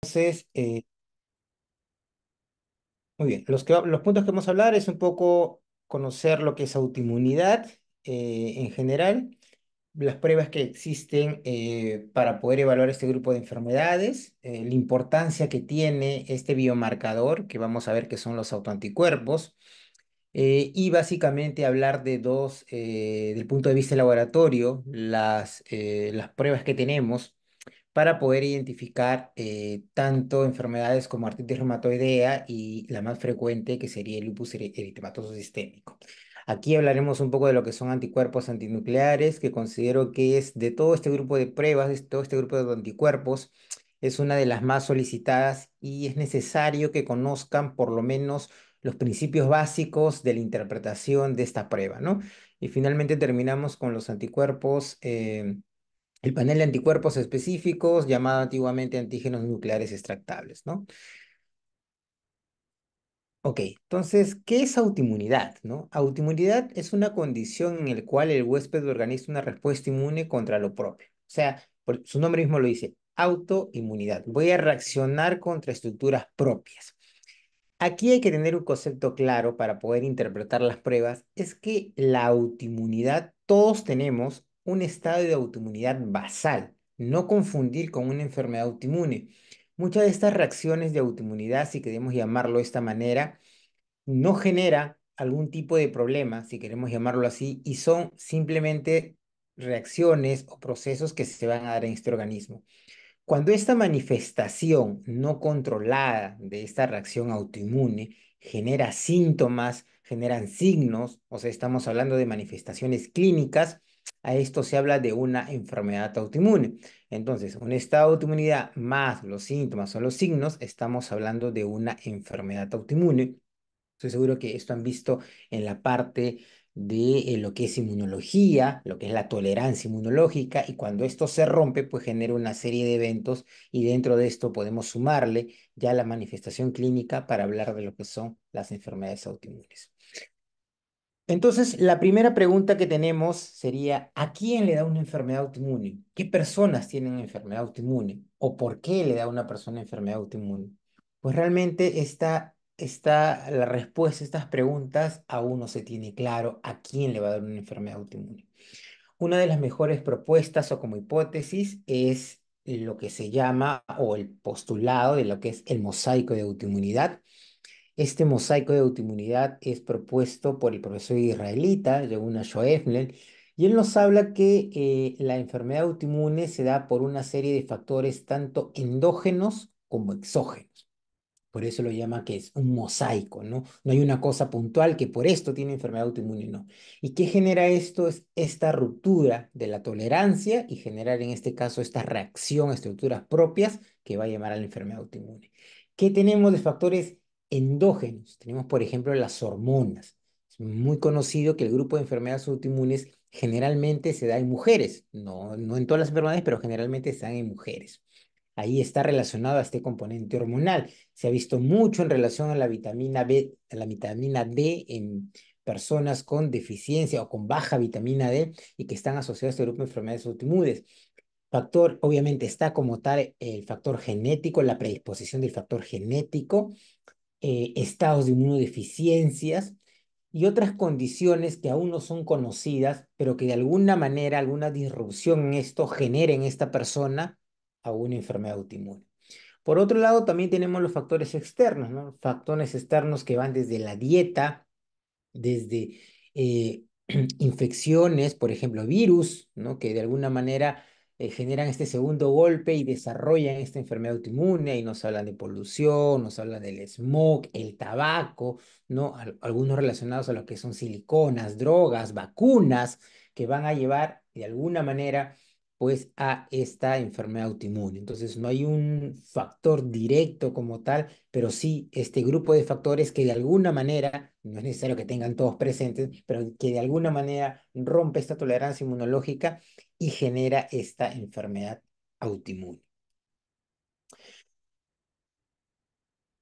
Entonces, muy bien, los puntos que vamos a hablar es un poco conocer lo que es autoinmunidad en general, las pruebas que existen para poder evaluar este grupo de enfermedades, la importancia que tiene este biomarcador, que vamos a ver que son los autoanticuerpos, y básicamente hablar de del punto de vista laboratorio, las pruebas que tenemos para poder identificar tanto enfermedades como artritis reumatoidea y la más frecuente que sería el lupus eritematoso sistémico. Aquí hablaremos un poco de lo que son anticuerpos antinucleares, que considero que es de todo este grupo de pruebas, de todo este grupo de anticuerpos, es una de las más solicitadas y es necesario que conozcan por lo menos los principios básicos de la interpretación de esta prueba, ¿no? Y finalmente terminamos con los anticuerpos. El panel de anticuerpos específicos, llamado antiguamente antígenos nucleares extractables, ¿no? Ok, entonces, ¿qué es autoinmunidad, no? Autoinmunidad es una condición en la cual el huésped organiza una respuesta inmune contra lo propio. O sea, su nombre mismo lo dice, autoinmunidad. Voy a reaccionar contra estructuras propias. Aquí hay que tener un concepto claro para poder interpretar las pruebas, es que la autoinmunidad, todos tenemos un estado de autoinmunidad basal, no confundir con una enfermedad autoinmune. Muchas de estas reacciones de autoinmunidad, si queremos llamarlo de esta manera, no genera algún tipo de problema, si queremos llamarlo así, y son simplemente reacciones o procesos que se van a dar en este organismo. Cuando esta manifestación no controlada de esta reacción autoinmune genera síntomas, generan signos, o sea, estamos hablando de manifestaciones clínicas, a esto se habla de una enfermedad autoinmune. Entonces, un estado de autoinmunidad más los síntomas o los signos, estamos hablando de una enfermedad autoinmune. Estoy seguro que esto han visto en la parte de lo que es inmunología, lo que es la tolerancia inmunológica, y cuando esto se rompe, pues genera una serie de eventos y dentro de esto podemos sumarle ya la manifestación clínica para hablar de lo que son las enfermedades autoinmunes. Entonces, la primera pregunta que tenemos sería, ¿a quién le da una enfermedad autoinmune? ¿Qué personas tienen enfermedad autoinmune? ¿O por qué le da a una persona enfermedad autoinmune? Pues realmente la respuesta a estas preguntas aún no se tiene claro a quién le va a dar una enfermedad autoinmune. Una de las mejores propuestas o como hipótesis es lo que se llama o el postulado de lo que es el mosaico de autoinmunidad. Este mosaico de autoinmunidad es propuesto por el profesor israelita, Yehuna Schoefler, y él nos habla que la enfermedad autoinmune se da por una serie de factores tanto endógenos como exógenos. Por eso lo llama que es un mosaico, ¿no? No hay una cosa puntual que por esto tiene enfermedad autoinmune, no. ¿Y qué genera esto? Es esta ruptura de la tolerancia y generar en este caso esta reacción a estructuras propias que va a llamar a la enfermedad autoinmune. ¿Qué tenemos de factores endógenos? Tenemos, por ejemplo, las hormonas. Es muy conocido que el grupo de enfermedades autoinmunes generalmente se da en mujeres, no en todas las enfermedades, pero generalmente se dan en mujeres. Ahí está relacionado a este componente hormonal. Se ha visto mucho en relación a la vitamina B, a la vitamina D en personas con deficiencia o con baja vitamina D y que están asociadas a este grupo de enfermedades autoinmunes. Factor, obviamente, está como tal el factor genético, la predisposición del factor genético, estados de inmunodeficiencias y otras condiciones que aún no son conocidas, pero que de alguna manera, alguna disrupción en esto genera en esta persona a una enfermedad autoinmune. Por otro lado, también tenemos los factores externos, ¿no? Factores externos que van desde la dieta, desde eh, infecciones, por ejemplo, virus, ¿no? Que de alguna manera generan este segundo golpe y desarrollan esta enfermedad autoinmune y nos hablan de polución, nos hablan del smog, el tabaco, ¿no? Algunos relacionados a lo que son siliconas, drogas, vacunas, que van a llevar de alguna manera pues a esta enfermedad autoinmune. Entonces no hay un factor directo como tal, pero sí este grupo de factores que de alguna manera, no es necesario que tengan todos presentes, pero que de alguna manera rompe esta tolerancia inmunológica y genera esta enfermedad autoinmune.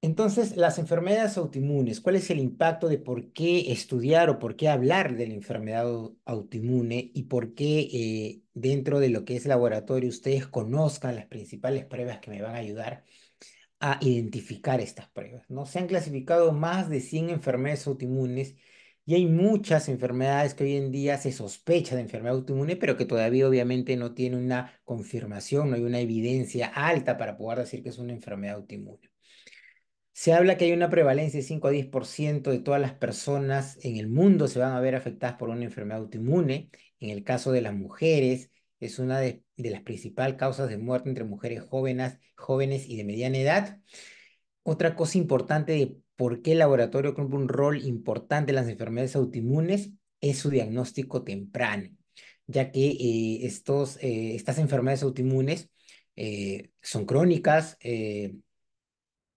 Entonces, las enfermedades autoinmunes, ¿cuál es el impacto de por qué estudiar o por qué hablar de la enfermedad autoinmune y por qué dentro de lo que es laboratorio ustedes conozcan las principales pruebas que me van a ayudar? a identificar estas pruebas, ¿no? Se han clasificado más de 100 enfermedades autoinmunes y hay muchas enfermedades que hoy en día se sospecha de enfermedad autoinmune, pero que todavía obviamente no tiene una confirmación, no hay una evidencia alta para poder decir que es una enfermedad autoinmune. Se habla que hay una prevalencia de 5 a 10% de todas las personas en el mundo se van a ver afectadas por una enfermedad autoinmune. En el caso de las mujeres, es una de las principales causas de muerte entre mujeres jóvenes y de mediana edad. Otra cosa importante de por qué el laboratorio cumple un rol importante en las enfermedades autoinmunes es su diagnóstico temprano, ya que estas enfermedades autoinmunes son crónicas,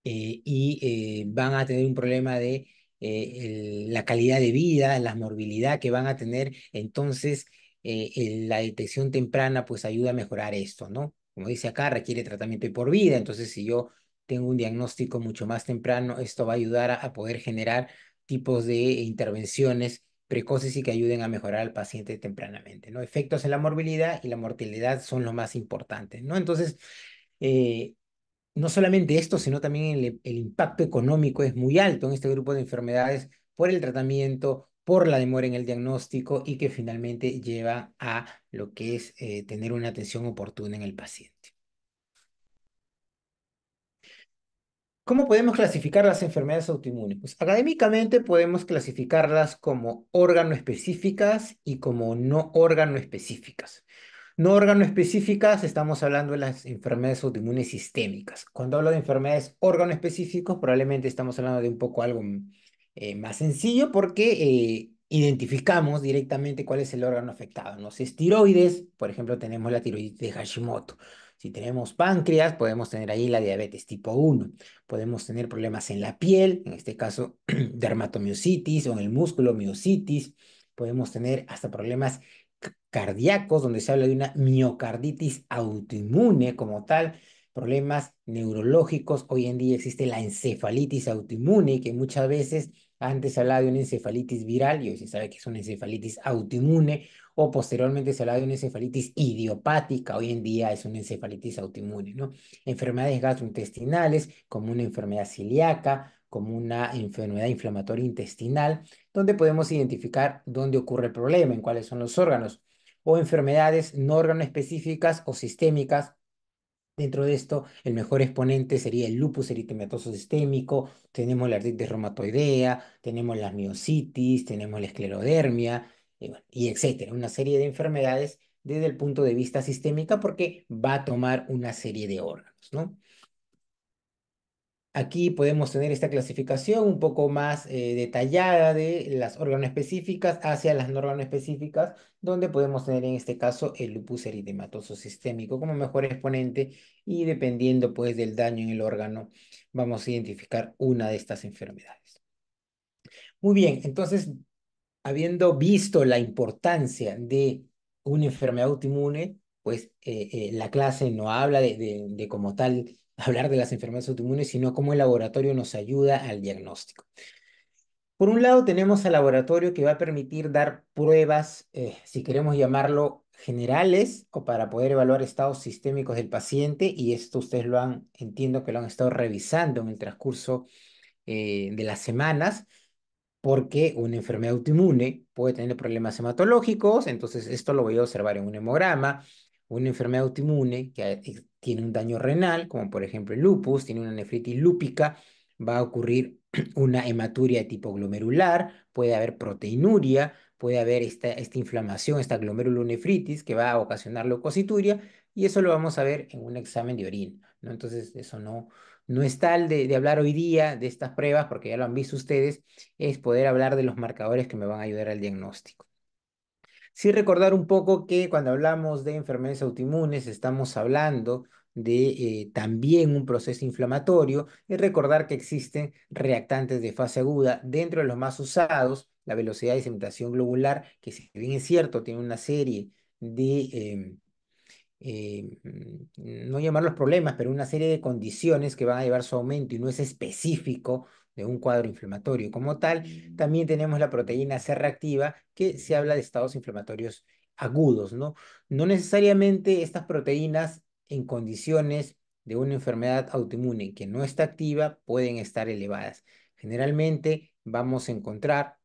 y van a tener un problema de la calidad de vida, la morbilidad que van a tener. Entonces, la detección temprana pues ayuda a mejorar esto, ¿no? Como dice acá, requiere tratamiento de por vida. Entonces, si yo tengo un diagnóstico mucho más temprano, esto va a ayudar a poder generar tipos de intervenciones precoces y que ayuden a mejorar al paciente tempranamente, ¿no? Efectos en la morbilidad y la mortalidad son los más importantes, ¿no? Entonces, eh, no solamente esto, sino también el impacto económico es muy alto en este grupo de enfermedades por el tratamiento, por la demora en el diagnóstico y que finalmente lleva a lo que es tener una atención oportuna en el paciente. ¿Cómo podemos clasificar las enfermedades autoinmunes? Pues académicamente podemos clasificarlas como órgano específicas y como no órgano específicas. No órgano específicas, estamos hablando de las enfermedades autoinmunes sistémicas. Cuando hablo de enfermedades órgano específicos, probablemente estamos hablando de un poco algo más sencillo porque identificamos directamente cuál es el órgano afectado, ¿no? Si es tiroides, por ejemplo, tenemos la tiroides de Hashimoto. Si tenemos páncreas, podemos tener ahí la diabetes tipo 1. Podemos tener problemas en la piel, en este caso dermatomiositis o en el músculo miositis. Podemos tener hasta problemas cardíacos, donde se habla de una miocarditis autoinmune como tal, problemas neurológicos. Hoy en día existe la encefalitis autoinmune, que muchas veces antes se hablaba de una encefalitis viral y hoy se sabe que es una encefalitis autoinmune, o posteriormente se hablaba de una encefalitis idiopática, hoy en día es una encefalitis autoinmune, ¿no? Enfermedades gastrointestinales, como una enfermedad celíaca, como una enfermedad inflamatoria intestinal, donde podemos identificar dónde ocurre el problema, en cuáles son los órganos, o enfermedades no órgano específicas o sistémicas. Dentro de esto, el mejor exponente sería el lupus eritematoso sistémico, tenemos la artritis reumatoidea, tenemos la miositis, tenemos la esclerodermia, y etcétera. Una serie de enfermedades desde el punto de vista sistémica porque va a tomar una serie de órganos, ¿no? Aquí podemos tener esta clasificación un poco más detallada de las órganos específicas hacia las no órganos específicas, donde podemos tener en este caso el lupus eritematoso sistémico como mejor exponente y dependiendo pues del daño en el órgano, vamos a identificar una de estas enfermedades. Muy bien, entonces habiendo visto la importancia de una enfermedad autoinmune, pues la clase no habla de como tal hablar de las enfermedades autoinmunes, sino cómo el laboratorio nos ayuda al diagnóstico. Por un lado, tenemos al laboratorio que va a permitir dar pruebas, si queremos llamarlo generales, o para poder evaluar estados sistémicos del paciente, y esto ustedes entiendo que lo han estado revisando en el transcurso de las semanas porque una enfermedad autoinmune puede tener problemas hematológicos, entonces esto lo voy a observar en un hemograma. Una enfermedad autoinmune que tiene un daño renal, como por ejemplo el lupus, tiene una nefritis lúpica, va a ocurrir una hematuria de tipo glomerular, puede haber proteinuria, puede haber esta inflamación, esta glomerulonefritis que va a ocasionar leucocituria, y eso lo vamos a ver en un examen de orina, ¿no? Entonces eso no es tal de hablar hoy día de estas pruebas, porque ya lo han visto ustedes, es poder hablar de los marcadores que me van a ayudar al diagnóstico. Sí recordar un poco que cuando hablamos de enfermedades autoinmunes estamos hablando de también un proceso inflamatorio y recordar que existen reactantes de fase aguda dentro de los más usados, la velocidad de diseminación globular, que si bien es cierto, tiene una serie de no llamar los problemas, pero una serie de condiciones que van a llevar su aumento y no es específico de un cuadro inflamatorio como tal. También tenemos la proteína C reactiva, que se habla de estados inflamatorios agudos, ¿no? No necesariamente estas proteínas en condiciones de una enfermedad autoinmune que no está activa pueden estar elevadas. Generalmente vamos a encontrar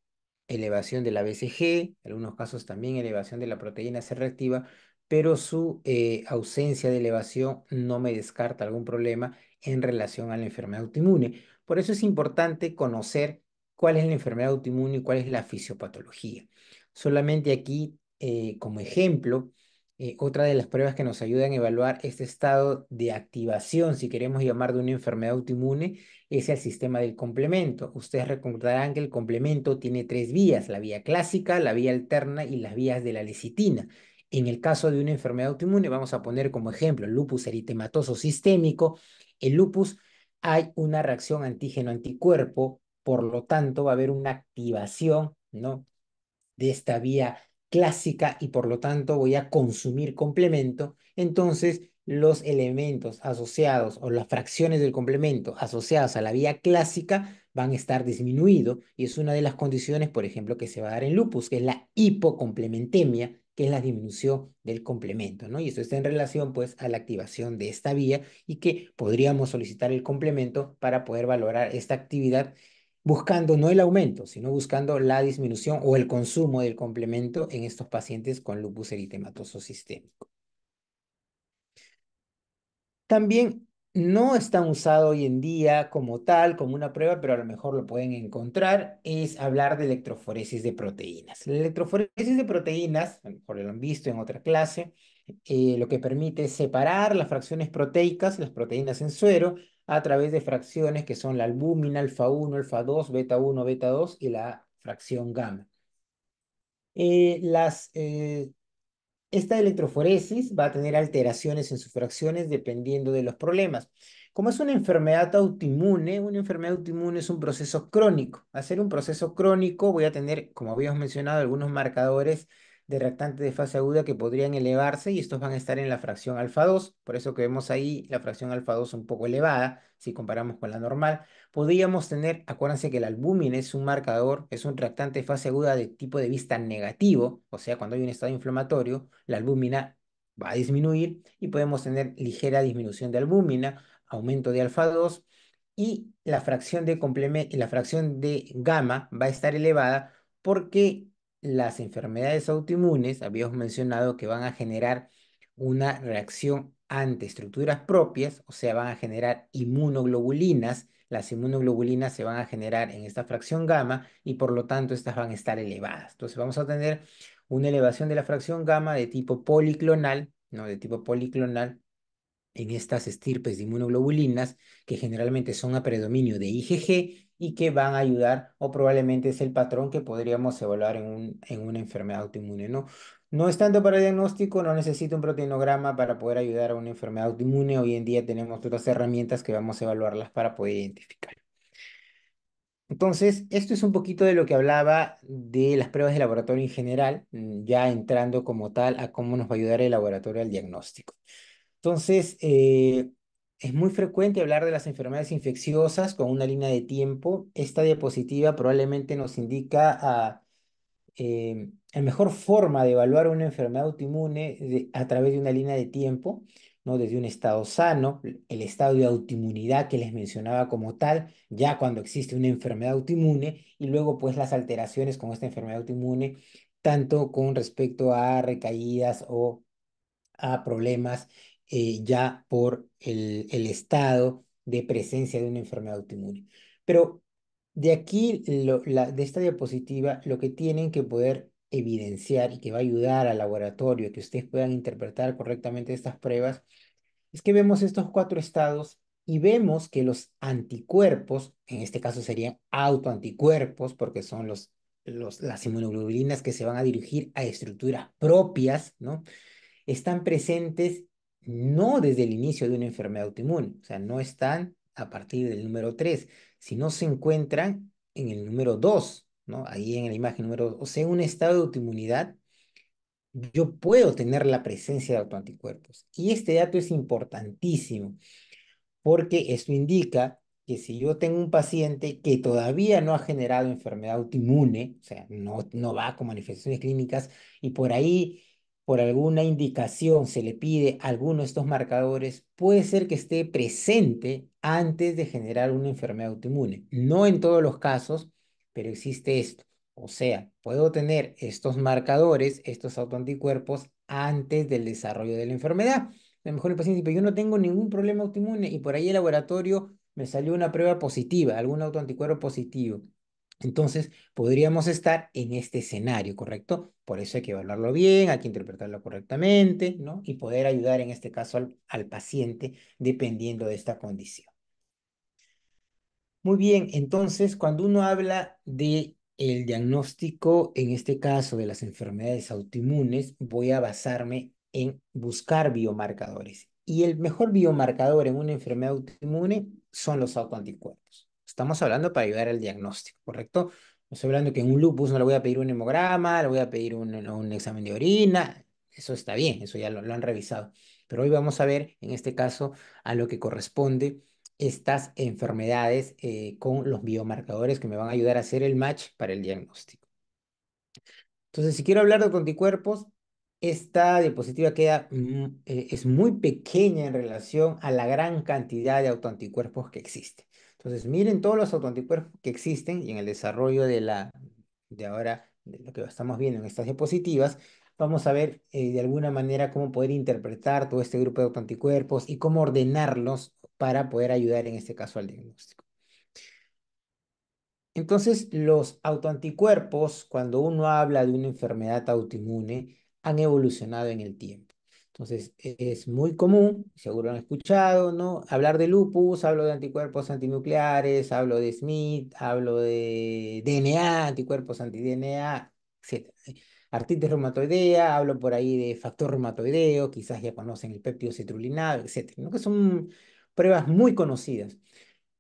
elevación de la BCG, en algunos casos también elevación de la proteína C reactiva, pero su ausencia de elevación no me descarta algún problema en relación a la enfermedad autoinmune. Por eso es importante conocer cuál es la enfermedad autoinmune y cuál es la fisiopatología. Solamente aquí, como ejemplo, otra de las pruebas que nos ayudan a evaluar este estado de activación, si queremos llamar de una enfermedad autoinmune, es el sistema del complemento. Ustedes recordarán que el complemento tiene tres vías: la vía clásica, la vía alterna y las vías de la lecitina. En el caso de una enfermedad autoinmune, vamos a poner como ejemplo el lupus eritematoso sistémico. El lupus, hay una reacción antígeno-anticuerpo, por lo tanto va a haber una activación, ¿no?, de esta vía clásica y por lo tanto voy a consumir complemento. Entonces los elementos asociados o las fracciones del complemento asociadas a la vía clásica van a estar disminuidos y es una de las condiciones, por ejemplo, que se va a dar en lupus, que es la hipocomplementemia, que es la disminución del complemento, ¿no? Y esto está en relación, pues, a la activación de esta vía y que podríamos solicitar el complemento para poder valorar esta actividad buscando no el aumento, sino buscando la disminución o el consumo del complemento en estos pacientes con lupus eritematoso sistémico. También no está usado hoy en día como tal, como una prueba, pero a lo mejor lo pueden encontrar, es hablar de electroforesis de proteínas. La electroforesis de proteínas, a lo mejor lo han visto en otra clase, lo que permite es separar las fracciones proteicas, las proteínas en suero, a través de fracciones que son la albúmina, alfa 1, alfa 2, beta 1, beta 2 y la fracción gamma. Esta electroforesis va a tener alteraciones en sus fracciones dependiendo de los problemas. Como es una enfermedad autoinmune es un proceso crónico. Al ser un proceso crónico, voy a tener, como habíamos mencionado, algunos marcadores de reactante de fase aguda que podrían elevarse y estos van a estar en la fracción alfa 2. Por eso que vemos ahí la fracción alfa 2 un poco elevada si comparamos con la normal. Podríamos tener, acuérdense que el albúmina es un marcador, es un reactante de fase aguda de tipo de vista negativo, o sea, cuando hay un estado inflamatorio, la albúmina va a disminuir y podemos tener ligera disminución de albúmina, aumento de alfa 2 y la fracción de gamma va a estar elevada porque las enfermedades autoinmunes, habíamos mencionado que van a generar una reacción ante estructuras propias, o sea, van a generar inmunoglobulinas. Las inmunoglobulinas se van a generar en esta fracción gamma y por lo tanto estas van a estar elevadas. Entonces vamos a tener una elevación de la fracción gamma de tipo policlonal, ¿no? De tipo policlonal en estas estirpes de inmunoglobulinas que generalmente son a predominio de IgG y que van a ayudar o probablemente es el patrón que podríamos evaluar en una enfermedad autoinmune, ¿no? No es tanto para diagnóstico, no necesito un proteinograma para poder ayudar a una enfermedad autoinmune. Hoy en día tenemos otras herramientas que vamos a evaluarlas para poder identificar. Entonces, esto es un poquito de lo que hablaba de las pruebas de laboratorio en general, ya entrando como tal a cómo nos va a ayudar el laboratorio al diagnóstico. Entonces, es muy frecuente hablar de las enfermedades infecciosas con una línea de tiempo. Esta diapositiva probablemente nos indica la mejor forma de evaluar una enfermedad autoinmune a través de una línea de tiempo, ¿no? Desde un estado sano, el estado de autoinmunidad que les mencionaba como tal, ya cuando existe una enfermedad autoinmune, y luego pues las alteraciones con esta enfermedad autoinmune, tanto con respecto a recaídas o a problemas ya por el estado de presencia de una enfermedad autoinmune. Pero de aquí, de esta diapositiva, lo que tienen que poder evidenciar y que va a ayudar al laboratorio a que ustedes puedan interpretar correctamente estas pruebas, es que vemos estos cuatro estados y vemos que los anticuerpos, en este caso serían autoanticuerpos, porque son las inmunoglobulinas que se van a dirigir a estructuras propias, ¿no? Están presentes no desde el inicio de una enfermedad autoinmune, o sea, no están a partir del número 3, sino se encuentran en el número 2, ¿no? Ahí en la imagen número 2. O sea, en un estado de autoinmunidad, yo puedo tener la presencia de autoanticuerpos. Y este dato es importantísimo, porque esto indica que si yo tengo un paciente que todavía no ha generado enfermedad autoinmune, o sea, no va con manifestaciones clínicas, y por ahí por alguna indicación se le pide alguno de estos marcadores, puede ser que esté presente antes de generar una enfermedad autoinmune. No en todos los casos, pero existe esto. O sea, puedo tener estos marcadores, estos autoanticuerpos, antes del desarrollo de la enfermedad. A lo mejor el paciente dice, pero yo no tengo ningún problema autoinmune y por ahí el laboratorio me salió una prueba positiva, algún autoanticuerpo positivo. Entonces, podríamos estar en este escenario, ¿correcto? Por eso hay que evaluarlo bien, hay que interpretarlo correctamente, ¿no? Y poder ayudar en este caso al paciente dependiendo de esta condición. Muy bien, entonces cuando uno habla de el diagnóstico, en este caso de las enfermedades autoinmunes, voy a basarme en buscar biomarcadores. Y el mejor biomarcador en una enfermedad autoinmune son los autoanticuerpos. Estamos hablando para ayudar al diagnóstico, ¿correcto? No estoy hablando que en un lupus no le voy a pedir un hemograma, le voy a pedir un examen de orina. Eso está bien, eso ya lo han revisado. Pero hoy vamos a ver, en este caso, a lo que corresponde estas enfermedades con los biomarcadores que me van a ayudar a hacer el match para el diagnóstico. Entonces, si quiero hablar de autoanticuerpos, esta diapositiva es muy pequeña en relación a la gran cantidad de autoanticuerpos que existen. Entonces, miren todos los autoanticuerpos que existen y en el desarrollo de ahora, de lo que estamos viendo en estas diapositivas, vamos a ver de alguna manera cómo poder interpretar todo este grupo de autoanticuerpos y cómo ordenarlos para poder ayudar en este caso al diagnóstico. Entonces, los autoanticuerpos, cuando uno habla de una enfermedad autoinmune, han evolucionado en el tiempo. Entonces, es muy común, seguro han escuchado, ¿no? Hablar de lupus, hablo de anticuerpos antinucleares, hablo de SMIT, hablo de DNA, anticuerpos anti-DNA, etc. Artritis reumatoidea, hablo por ahí de factor reumatoideo, quizás ya conocen el péptido citrullinado, etcétera, ¿no? Que son pruebas muy conocidas.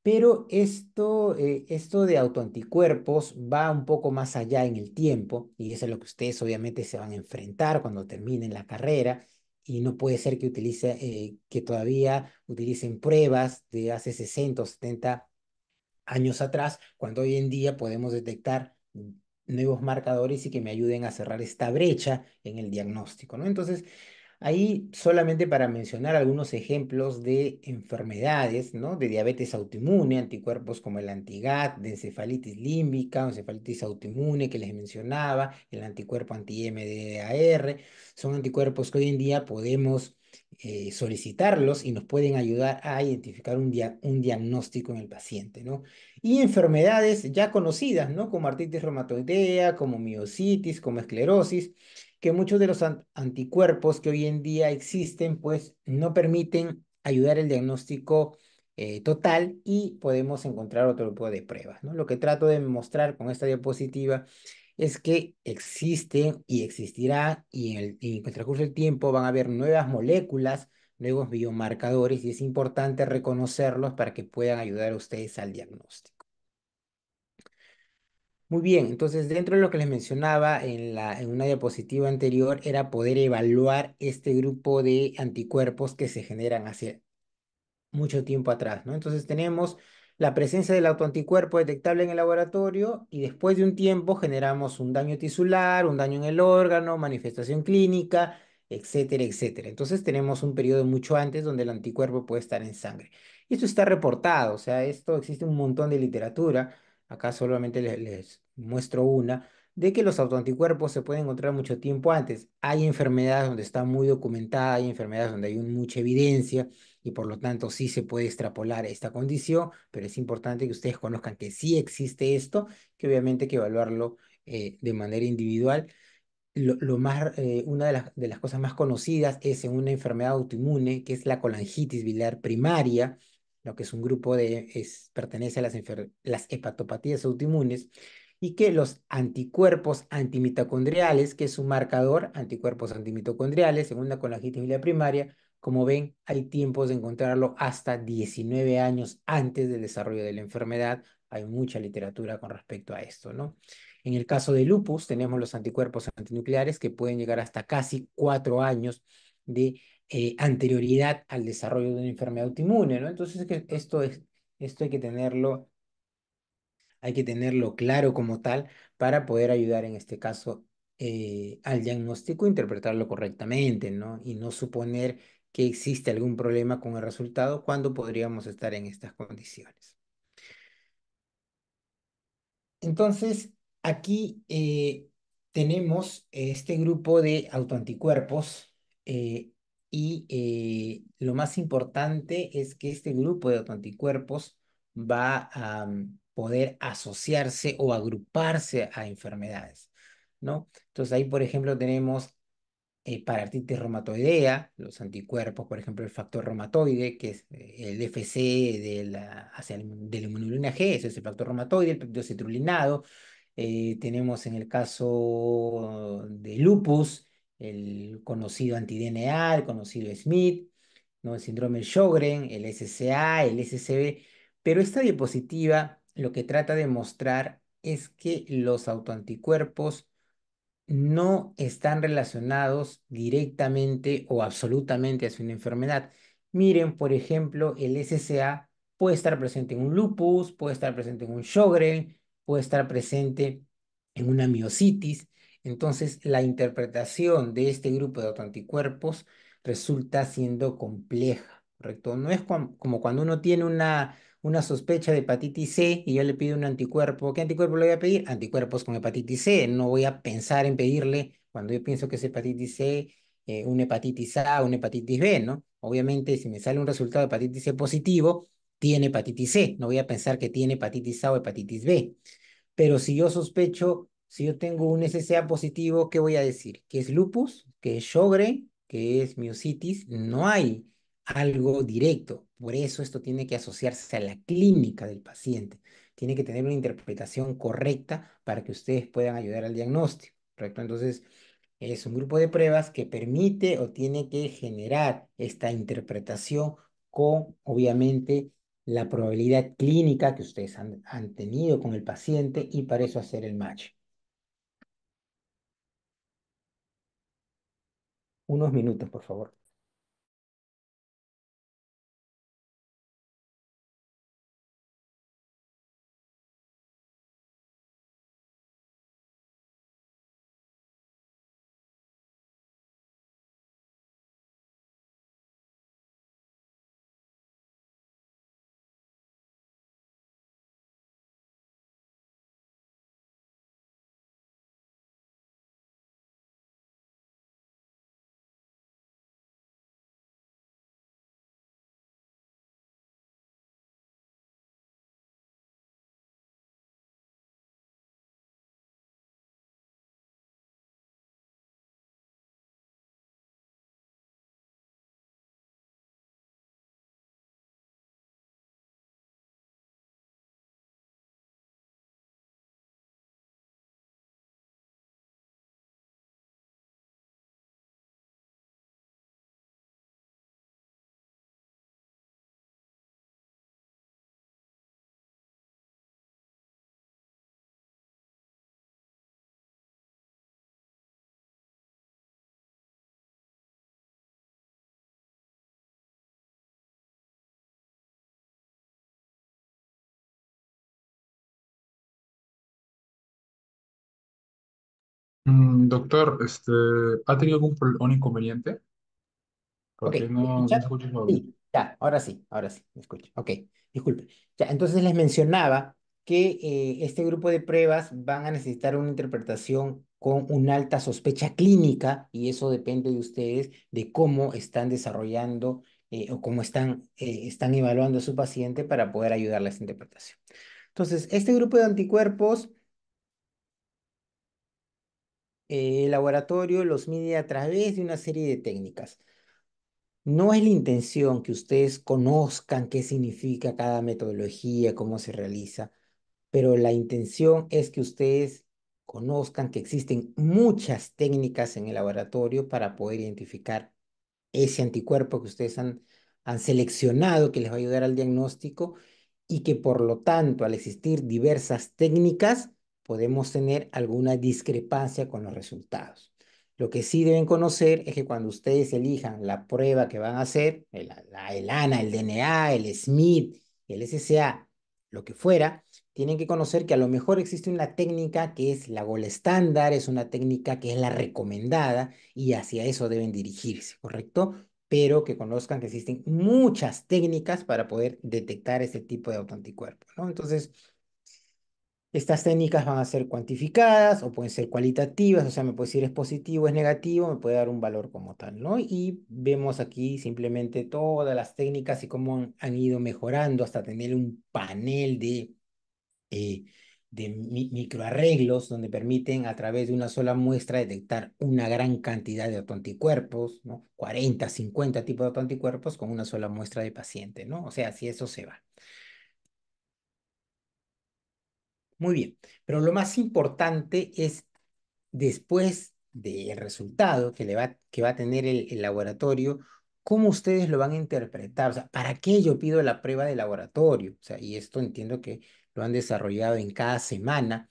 Pero esto de autoanticuerpos va un poco más allá en el tiempo y eso es lo que ustedes obviamente se van a enfrentar cuando terminen la carrera y no puede ser que todavía utilicen pruebas de hace 60 o 70 años atrás, cuando hoy en día podemos detectar nuevos marcadores y que me ayuden a cerrar esta brecha en el diagnóstico, ¿no? Entonces, ahí solamente para mencionar algunos ejemplos de enfermedades, ¿no? De diabetes autoinmune, anticuerpos como el anti-GAT, de encefalitis límbica, o encefalitis autoinmune que les mencionaba, el anticuerpo anti-MDR, son anticuerpos que hoy en día podemos solicitarlos y nos pueden ayudar a identificar un diagnóstico en el paciente, ¿no? Y enfermedades ya conocidas, ¿no? Como artritis reumatoidea, como miositis, como esclerosis, que muchos de los anticuerpos que hoy en día existen, pues no permiten ayudar el diagnóstico total y podemos encontrar otro tipo de pruebas, ¿no? Lo que trato de mostrar con esta diapositiva es que existen y existirá y en el transcurso del tiempo van a haber nuevas moléculas, nuevos biomarcadores y es importante reconocerlos para que puedan ayudar a ustedes al diagnóstico. Muy bien, entonces dentro de lo que les mencionaba en una diapositiva anterior era poder evaluar este grupo de anticuerpos que se generan hacia mucho tiempo atrás, ¿no? Entonces tenemos la presencia del autoanticuerpo detectable en el laboratorio y después de un tiempo generamos un daño tisular, un daño en el órgano, manifestación clínica, etcétera, etcétera. Entonces tenemos un periodo mucho antes donde el anticuerpo puede estar en sangre. Y esto está reportado, o sea, esto existe un montón de literatura, acá solamente les muestro una, de que los autoanticuerpos se pueden encontrar mucho tiempo antes. Hay enfermedades donde está muy documentada, hay enfermedades donde hay mucha evidencia y por lo tanto sí se puede extrapolar esta condición, pero es importante que ustedes conozcan que sí existe esto, que obviamente hay que evaluarlo de manera individual. Una de las cosas más conocidas es en una enfermedad autoinmune, que es la colangitis biliar primaria, lo que es un grupo pertenece a las hepatopatías autoinmunes, y que los anticuerpos antimitocondriales, que es un marcador, anticuerpos antimitocondriales en una colangitis biliar primaria, como ven, hay tiempos de encontrarlo hasta 19 años antes del desarrollo de la enfermedad. Hay mucha literatura con respecto a esto, ¿no? En el caso de lupus, tenemos los anticuerpos antinucleares que pueden llegar hasta casi 4 años de anterioridad al desarrollo de una enfermedad autoinmune, ¿no? Entonces, esto hay que tenerlo claro como tal para poder ayudar en este caso al diagnóstico, interpretarlo correctamente, ¿no? Y no suponer que existe algún problema con el resultado cuando podríamos estar en estas condiciones. Entonces, aquí tenemos este grupo de autoanticuerpos lo más importante es que este grupo de autoanticuerpos va a poder asociarse o agruparse a enfermedades, ¿no? Entonces ahí, por ejemplo, tenemos para artritis reumatoidea, los anticuerpos, por ejemplo, el factor reumatoide, que es el FC de la inmunolina G, ese es el factor reumatoide, el péptido citrulinado. Tenemos en el caso de lupus, el conocido anti-DNA, el conocido Smith, ¿no? El síndrome de Sjögren, el SCA, el SCB. Pero esta diapositiva lo que trata de mostrar es que los autoanticuerpos no están relacionados directamente o absolutamente a una enfermedad. Miren, por ejemplo, el SCA puede estar presente en un lupus, puede estar presente en un Sjögren, puede estar presente en una miositis. Entonces, la interpretación de este grupo de autoanticuerpos resulta siendo compleja, ¿correcto? No es como cuando uno tiene una sospecha de hepatitis C y yo le pido un anticuerpo. ¿Qué anticuerpo le voy a pedir? Anticuerpos con hepatitis C. No voy a pensar en pedirle, cuando yo pienso que es hepatitis C, una hepatitis A, una hepatitis B, ¿no? Obviamente, si me sale un resultado de hepatitis C positivo, tiene hepatitis C. No voy a pensar que tiene hepatitis A o hepatitis B. Pero si yo sospecho, si yo tengo un SCA positivo, ¿qué voy a decir? ¿Que es lupus? ¿Que es Sjögren? ¿Que es miositis? No hay algo directo. Por eso esto tiene que asociarse a la clínica del paciente. Tiene que tener una interpretación correcta para que ustedes puedan ayudar al diagnóstico, ¿correcto? Entonces, es un grupo de pruebas que permite o tiene que generar esta interpretación con, obviamente, la probabilidad clínica que ustedes han tenido con el paciente y para eso hacer el match. Unos minutos, por favor. Doctor, ¿ha tenido algún un inconveniente? Ok, Porque ¿me no escucha? escucho su audio. Sí, ya, ahora sí, me escucha. Ok, disculpe. Ya, entonces les mencionaba que este grupo de pruebas van a necesitar una interpretación con una alta sospecha clínica y eso depende de ustedes, de cómo están desarrollando o cómo están evaluando a su paciente para poder ayudarle a esa interpretación. Entonces, este grupo de anticuerpos, el laboratorio los mide a través de una serie de técnicas. No es la intención que ustedes conozcan qué significa cada metodología, cómo se realiza, pero la intención es que ustedes conozcan que existen muchas técnicas en el laboratorio para poder identificar ese anticuerpo que ustedes han seleccionado que les va a ayudar al diagnóstico y que por lo tanto, al existir diversas técnicas, podemos tener alguna discrepancia con los resultados. Lo que sí deben conocer es que cuando ustedes elijan la prueba que van a hacer, el ANA, el DNA, el SMIT, el SCA, lo que fuera, tienen que conocer que a lo mejor existe una técnica que es la gold estándar, es una técnica que es la recomendada y hacia eso deben dirigirse, ¿correcto? Pero que conozcan que existen muchas técnicas para poder detectar este tipo de autoanticuerpos, ¿no? Entonces, estas técnicas van a ser cuantificadas o pueden ser cualitativas, o sea, me puede decir es positivo, es negativo, me puede dar un valor como tal, ¿no? Y vemos aquí simplemente todas las técnicas y cómo han ido mejorando hasta tener un panel eh, de microarreglos donde permiten a través de una sola muestra detectar una gran cantidad de autoanticuerpos, ¿no? 40, 50 tipos de autoanticuerpos con una sola muestra de paciente, ¿no? O sea, si eso se va. Muy bien, pero lo más importante es después del resultado que va a tener el laboratorio, cómo ustedes lo van a interpretar. O sea, ¿para qué yo pido la prueba de laboratorio? O sea, y esto entiendo que lo han desarrollado en cada semana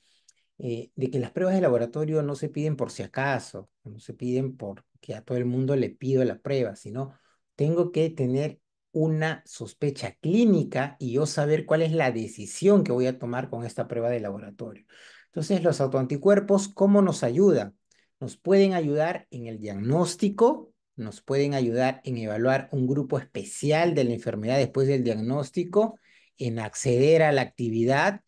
de que las pruebas de laboratorio no se piden por si acaso, no se piden porque a todo el mundo le pido la prueba, sino tengo que tener una sospecha clínica y yo saber cuál es la decisión que voy a tomar con esta prueba de laboratorio. Entonces, los autoanticuerpos, ¿cómo nos ayudan? Nos pueden ayudar en el diagnóstico, nos pueden ayudar en evaluar un grupo especial de la enfermedad después del diagnóstico, en acceder a la actividad,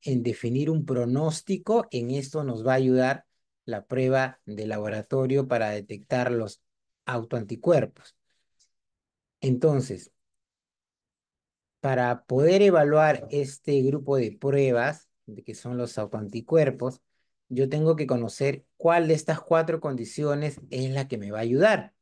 en definir un pronóstico. En esto nos va a ayudar la prueba de laboratorio para detectar los autoanticuerpos. Entonces, para poder evaluar este grupo de pruebas, de que son los autoanticuerpos, yo tengo que conocer cuál de estas cuatro condiciones es la que me va a ayudar.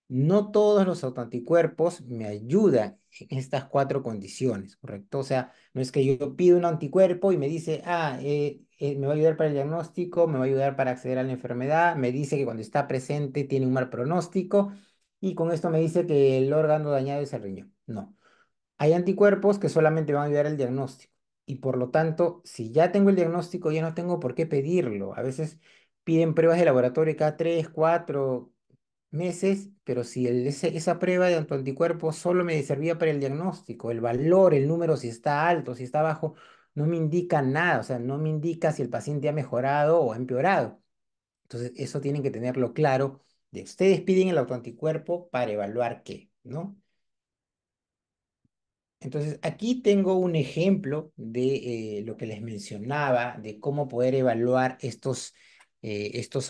No todos los autoanticuerpos me ayudan en estas cuatro condiciones, ¿correcto? O sea, no es que yo pido un anticuerpo y me dice, me va a ayudar para el diagnóstico, me va a ayudar para acceder a la enfermedad, me dice que cuando está presente tiene un mal pronóstico y con esto me dice que el órgano dañado es el riñón. No, hay anticuerpos que solamente van a ayudar al diagnóstico y por lo tanto, si ya tengo el diagnóstico, ya no tengo por qué pedirlo. A veces piden pruebas de laboratorio cada 3, 4 meses, pero si esa prueba de autoanticuerpos solo me servía para el diagnóstico, el valor, el número, si está alto, si está bajo, no me indica nada, o sea, no me indica si el paciente ha mejorado o ha empeorado. Entonces, eso tienen que tenerlo claro, de ustedes piden el autoanticuerpo para evaluar qué, ¿no? Entonces, aquí tengo un ejemplo de lo que les mencionaba, de cómo poder evaluar estos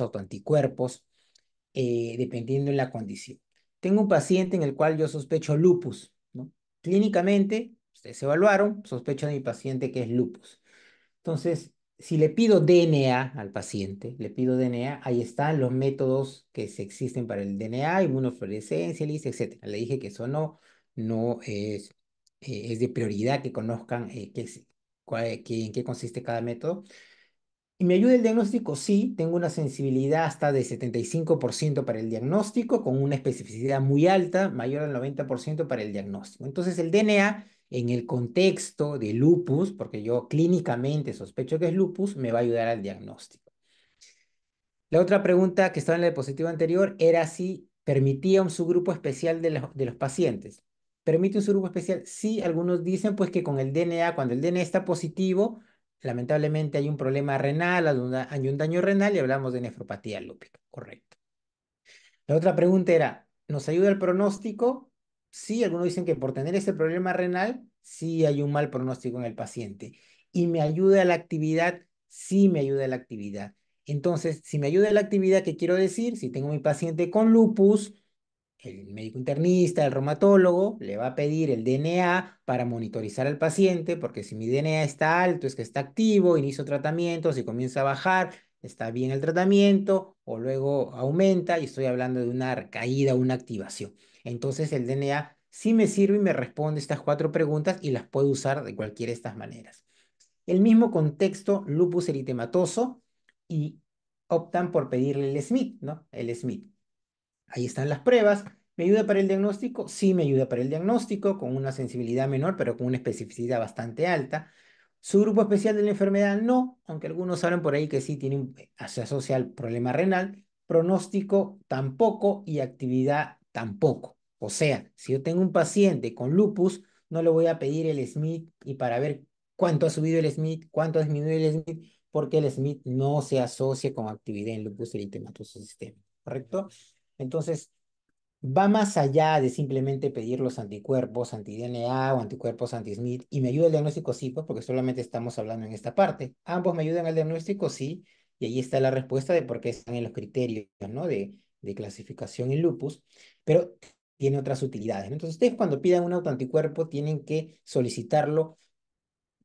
autoanticuerpos dependiendo de la condición. Tengo un paciente en el cual yo sospecho lupus, ¿no? Clínicamente, ustedes evaluaron, sospecho de mi paciente que es lupus. Entonces, si le pido DNA al paciente, le pido DNA, ahí están los métodos que se existen para el DNA, inmunofluorescencia, ELISA, etcétera. Le dije que eso no es de prioridad que conozcan en qué consiste cada método. ¿Y me ayuda el diagnóstico? Sí, tengo una sensibilidad hasta de 75% para el diagnóstico, con una especificidad muy alta, mayor al 90% para el diagnóstico. Entonces, el DNA, en el contexto de lupus, porque yo clínicamente sospecho que es lupus, me va a ayudar al diagnóstico. La otra pregunta que estaba en la diapositiva anterior era si permitía un subgrupo especial de los pacientes. ¿Permite un subgrupo especial? Sí, algunos dicen pues que con el DNA, cuando el DNA está positivo, lamentablemente hay un problema renal, hay un daño renal y hablamos de nefropatía lúpica. Correcto. La otra pregunta era, ¿nos ayuda el pronóstico? Sí, algunos dicen que por tener ese problema renal, sí hay un mal pronóstico en el paciente. ¿Y me ayuda la actividad? Sí, me ayuda la actividad. Entonces, si me ayuda la actividad, ¿qué quiero decir? Si tengo mi paciente con lupus, el médico internista, el reumatólogo, le va a pedir el DNA para monitorizar al paciente, porque si mi DNA está alto, es que está activo, inicio tratamiento, si comienza a bajar, está bien el tratamiento, o luego aumenta y estoy hablando de una caída o una activación. Entonces el DNA sí me sirve y me responde estas cuatro preguntas y las puedo usar de cualquiera de estas maneras. El mismo contexto, lupus eritematoso, y optan por pedirle el SMIT, ¿no? El SMIT. Ahí están las pruebas. ¿Me ayuda para el diagnóstico? Sí, me ayuda para el diagnóstico, con una sensibilidad menor, pero con una especificidad bastante alta. ¿Su grupo especial de la enfermedad? No, aunque algunos hablan por ahí que sí se asocia al problema renal. Pronóstico tampoco y actividad tampoco. O sea, si yo tengo un paciente con lupus, no le voy a pedir el SMIT y para ver cuánto ha subido el SMIT, cuánto ha disminuido el SMIT, porque el SMIT no se asocia con actividad en lupus eritematoso sistémico, ¿correcto? Entonces, va más allá de simplemente pedir los anticuerpos anti-DNA o anticuerpos anti-SMIT y me ayuda el diagnóstico, sí, pues porque solamente estamos hablando en esta parte. Ambos me ayudan al diagnóstico, sí, y ahí está la respuesta de por qué están en los criterios, ¿no? de clasificación en lupus, pero tiene otras utilidades, ¿no? Entonces, ustedes cuando pidan un autoanticuerpo tienen que solicitarlo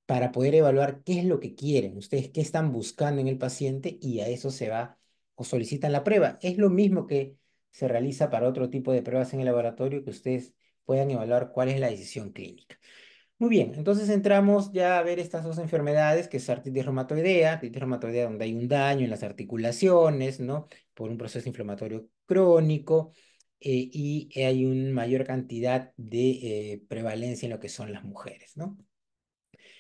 para poder evaluar qué es lo que quieren, ustedes qué están buscando en el paciente y a eso se va o solicitan la prueba. Es lo mismo que se realiza para otro tipo de pruebas en el laboratorio que ustedes puedan evaluar cuál es la decisión clínica. Muy bien, entonces entramos ya a ver estas dos enfermedades, que es artritis reumatoidea donde hay un daño en las articulaciones, ¿no? Por un proceso inflamatorio crónico y hay una mayor cantidad de prevalencia en lo que son las mujeres, ¿no?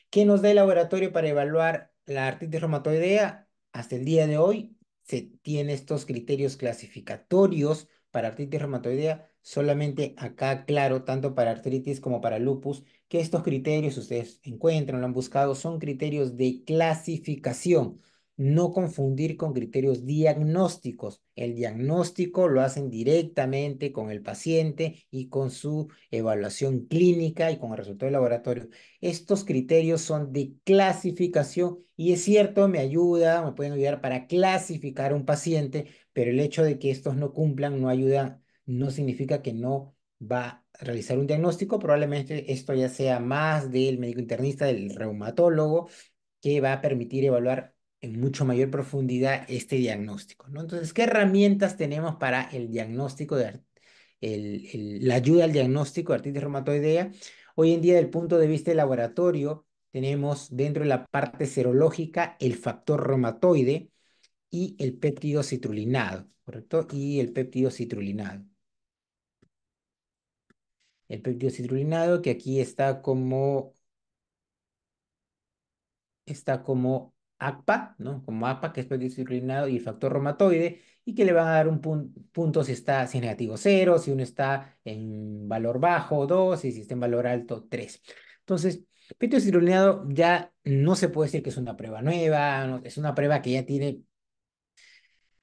¿Qué nos da el laboratorio para evaluar la artritis reumatoidea? Hasta el día de hoy se tiene estos criterios clasificatorios para artritis reumatoidea. Solamente acá, claro, tanto para artritis como para lupus, que estos criterios ustedes encuentran, lo han buscado, son criterios de clasificación. No confundir con criterios diagnósticos. El diagnóstico lo hacen directamente con el paciente y con su evaluación clínica y con el resultado del laboratorio. Estos criterios son de clasificación y es cierto, me pueden ayudar para clasificar a un paciente, pero el hecho de que estos no cumplan no ayuda, no significa que no va a realizar un diagnóstico. Probablemente esto ya sea más del médico internista, del reumatólogo, que va a permitir evaluar en mucho mayor profundidad este diagnóstico, ¿no? Entonces, ¿qué herramientas tenemos para el diagnóstico la ayuda al diagnóstico de artritis reumatoidea? Hoy en día, desde el punto de vista del laboratorio, tenemos dentro de la parte serológica el factor reumatoide y el péptido citrulinado, ¿correcto? Y el péptido citrulinado. El péptido citrulinado que aquí está como ACPA, ¿no? Como ACPA, que es disciplinado, y el factor reumatoide, y que le van a dar un punto si es negativo 0, si uno está en valor bajo 2, y si está en valor alto 3. Entonces, péptido citrulinado ya no se puede decir que es una prueba nueva, no, es una prueba que ya tiene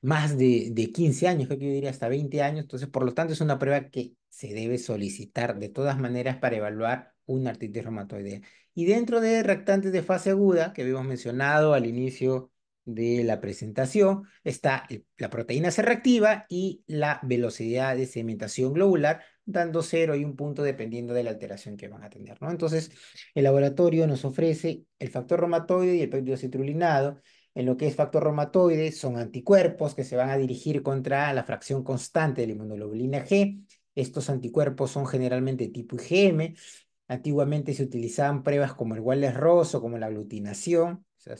más de 15 años, creo que yo diría hasta 20 años, entonces por lo tanto es una prueba que se debe solicitar de todas maneras para evaluar una artritis reumatoidea. Y dentro de reactantes de fase aguda, que habíamos mencionado al inicio de la presentación, está la proteína C reactiva y la velocidad de sedimentación globular, dando 0 y un punto dependiendo de la alteración que van a tener, ¿no? Entonces, el laboratorio nos ofrece el factor reumatoide y el péptido citrulinado. En lo que es factor reumatoide, son anticuerpos que se van a dirigir contra la fracción constante de la inmunoglobulina G. Estos anticuerpos son generalmente tipo IgM. Antiguamente se utilizaban pruebas como el Wallace-Ross o como la aglutinación. O sea,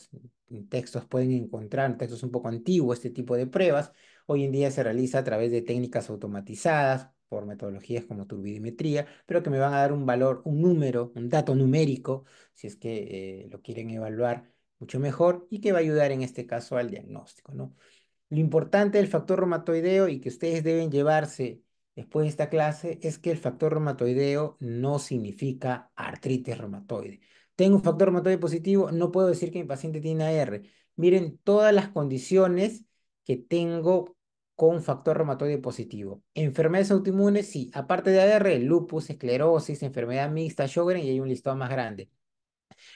en textos pueden encontrar, en textos un poco antiguos, este tipo de pruebas. Hoy en día se realiza a través de técnicas automatizadas por metodologías como turbidimetría, pero que me van a dar un valor, un número, un dato numérico, si es que lo quieren evaluar mucho mejor y que va a ayudar en este caso al diagnóstico, ¿no? Lo importante del factor reumatoideo y que ustedes deben llevarse después de esta clase es que el factor reumatoideo no significa artritis reumatoide. Tengo un factor reumatoide positivo, no puedo decir que mi paciente tiene AR. Miren todas las condiciones que tengo con factor reumatoide positivo. Enfermedades autoinmunes, sí. Aparte de AR, lupus, esclerosis, enfermedad mixta, Sjögren y hay un listado más grande.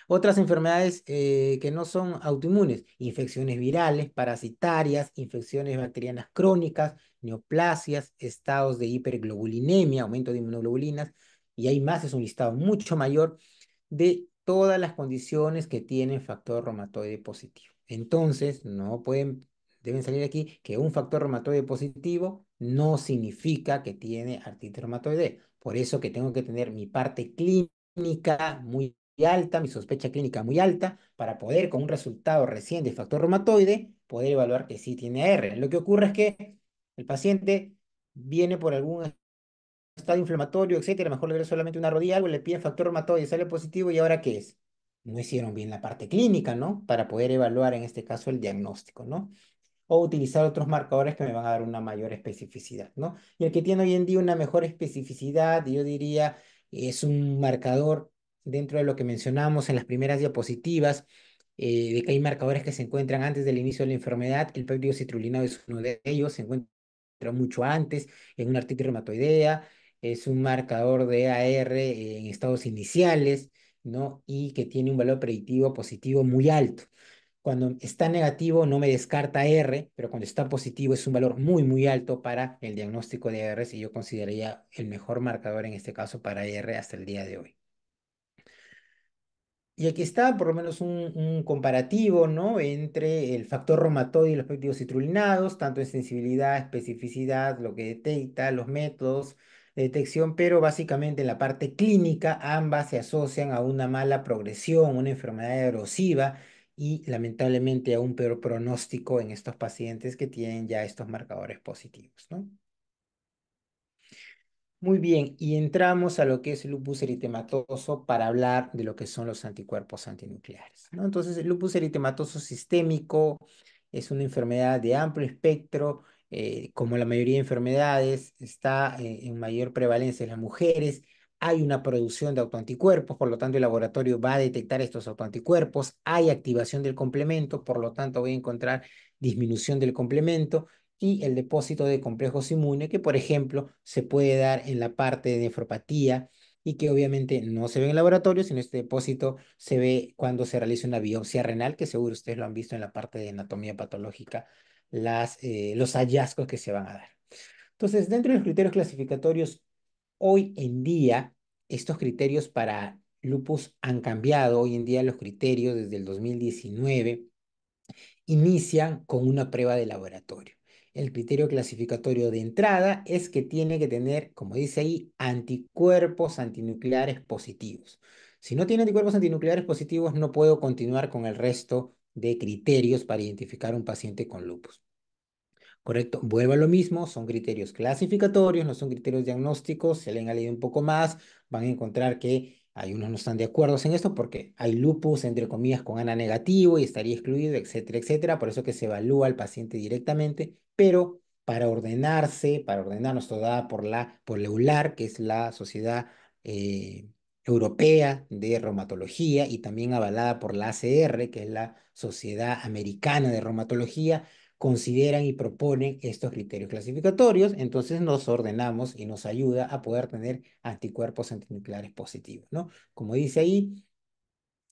Otras enfermedades que no son autoinmunes, infecciones virales, parasitarias, infecciones bacterianas crónicas, neoplasias, estados de hiperglobulinemia, aumento de inmunoglobulinas, y hay más, es un listado mucho mayor de todas las condiciones que tienen factor reumatoide positivo. Entonces, deben salir aquí que un factor reumatoide positivo no significa que tiene artritis reumatoide. Por eso que tengo que tener mi parte clínica muy alta, mi sospecha clínica muy alta, para poder, con un resultado recién de factor reumatoide, poder evaluar que sí tiene AR. Lo que ocurre es que el paciente viene por algún estado inflamatorio, etcétera, mejor le duele solamente una rodilla, algo, le piden factor reumatoide, sale positivo, ¿y ahora qué es? No hicieron bien la parte clínica, ¿no? Para poder evaluar en este caso el diagnóstico, ¿no? O utilizar otros marcadores que me van a dar una mayor especificidad, ¿no? Y el que tiene hoy en día una mejor especificidad, yo diría, es un marcador dentro de lo que mencionamos en las primeras diapositivas, de que hay marcadores que se encuentran antes del inicio de la enfermedad. El péptido citrullinado es uno de ellos, se encuentra mucho antes en una artritis reumatoidea, es un marcador de AR en estados iniciales, ¿no? Y que tiene un valor predictivo positivo muy alto. Cuando está negativo no me descarta R, pero cuando está positivo es un valor muy, muy alto para el diagnóstico de R, y yo consideraría el mejor marcador en este caso para R hasta el día de hoy. Y aquí está por lo menos un comparativo, ¿no? Entre el factor reumatoide y los péptidos citrulinados, tanto en sensibilidad, especificidad, lo que detecta, los métodos de detección, pero básicamente en la parte clínica ambas se asocian a una mala progresión, una enfermedad erosiva y lamentablemente a un peor pronóstico en estos pacientes que tienen ya estos marcadores positivos, ¿no? Muy bien, y entramos a lo que es el lupus eritematoso para hablar de lo que son los anticuerpos antinucleares, ¿no? Entonces, el lupus eritematoso sistémico es una enfermedad de amplio espectro, como la mayoría de enfermedades, está en mayor prevalencia en las mujeres. Hay una producción de autoanticuerpos, por lo tanto, el laboratorio va a detectar estos autoanticuerpos. Hay activación del complemento, por lo tanto, voy a encontrar disminución del complemento y el depósito de complejos inmunes, que por ejemplo se puede dar en la parte de nefropatía y que obviamente no se ve en el laboratorio, sino este depósito se ve cuando se realiza una biopsia renal, que seguro ustedes lo han visto en la parte de anatomía patológica, los hallazgos que se van a dar. Entonces, dentro de los criterios clasificatorios, hoy en día, estos criterios para lupus han cambiado. Hoy en día los criterios desde el 2019 inician con una prueba de laboratorio. El criterio clasificatorio de entrada es que tiene que tener, como dice ahí, anticuerpos antinucleares positivos. Si no tiene anticuerpos antinucleares positivos, no puedo continuar con el resto de criterios para identificar un paciente con lupus. Correcto, vuelvo a lo mismo, son criterios clasificatorios, no son criterios diagnósticos. Si alguien ha leído un poco más, van a encontrar que hay unos no están de acuerdo en esto porque hay lupus, entre comillas, con ANA negativo y estaría excluido, etcétera, etcétera. Por eso que se evalúa al paciente directamente, pero para ordenarnos toda por la EULAR, que es la Sociedad eh, Europea de Reumatología, y también avalada por la ACR, que es la Sociedad Americana de Reumatología, consideran y proponen estos criterios clasificatorios. Entonces nos ordenamos y nos ayuda a poder tener anticuerpos antinucleares positivos, ¿no? Como dice ahí,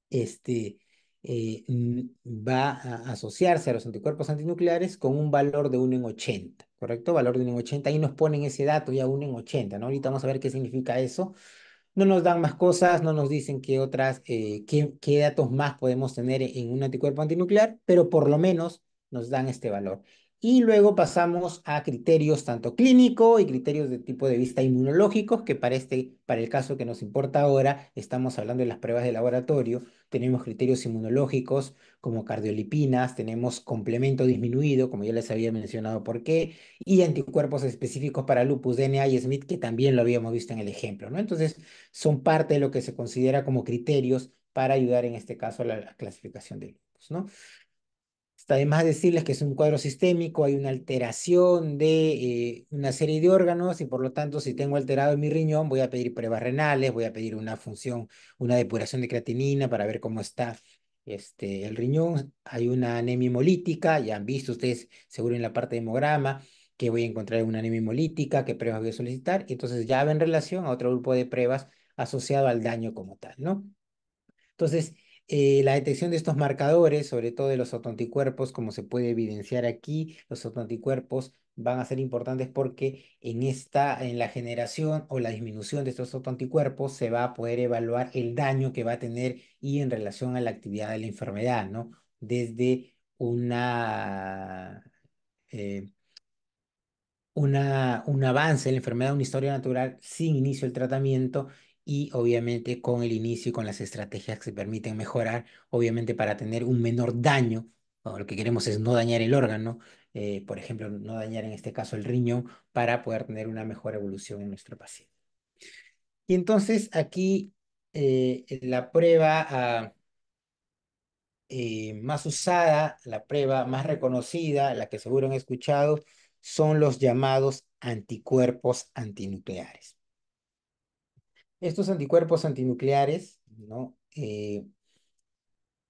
este, va a asociarse a los anticuerpos antinucleares con un valor de 1 en 80, ¿correcto? Valor de 1 en 80, ahí nos ponen ese dato ya 1 en 80, ¿no? Ahorita vamos a ver qué significa eso. No nos dan más cosas, no nos dicen qué datos más podemos tener en un anticuerpo antinuclear, pero por lo menos nos dan este valor. Y luego pasamos a criterios tanto clínico y criterios de tipo de vista inmunológicos, que para el caso que nos importa ahora, estamos hablando de las pruebas de laboratorio. Tenemos criterios inmunológicos como cardiolipinas, tenemos complemento disminuido, como ya les había mencionado por qué, y anticuerpos específicos para lupus, DNA y Smith, que también lo habíamos visto en el ejemplo, ¿no? Entonces, son parte de lo que se considera como criterios para ayudar en este caso a la clasificación de lupus, ¿no? Está de más decirles que es un cuadro sistémico, hay una alteración de una serie de órganos y por lo tanto si tengo alterado mi riñón voy a pedir pruebas renales, voy a pedir una función, una depuración de creatinina para ver cómo está el riñón. Hay una anemia hemolítica, ya han visto ustedes seguro en la parte de hemograma que voy a encontrar una anemia hemolítica, qué pruebas voy a solicitar, y entonces ya ven relación a otro grupo de pruebas asociado al daño como tal, ¿no? Entonces, la detección de estos marcadores, sobre todo de los autoanticuerpos, como se puede evidenciar aquí, los autoanticuerpos van a ser importantes porque en la generación o la disminución de estos autoanticuerpos se va a poder evaluar el daño que va a tener y en relación a la actividad de la enfermedad, ¿no? Desde eh, un avance en la enfermedad, una historia natural sin inicio del tratamiento y obviamente con el inicio y con las estrategias que se permiten mejorar, obviamente para tener un menor daño, o lo que queremos es no dañar el órgano, por ejemplo, no dañar en este caso el riñón, para poder tener una mejor evolución en nuestro paciente. Y entonces aquí la prueba más usada, la prueba más reconocida, la que seguro han escuchado, son los llamados anticuerpos antinucleares. Estos anticuerpos antinucleares ¿no?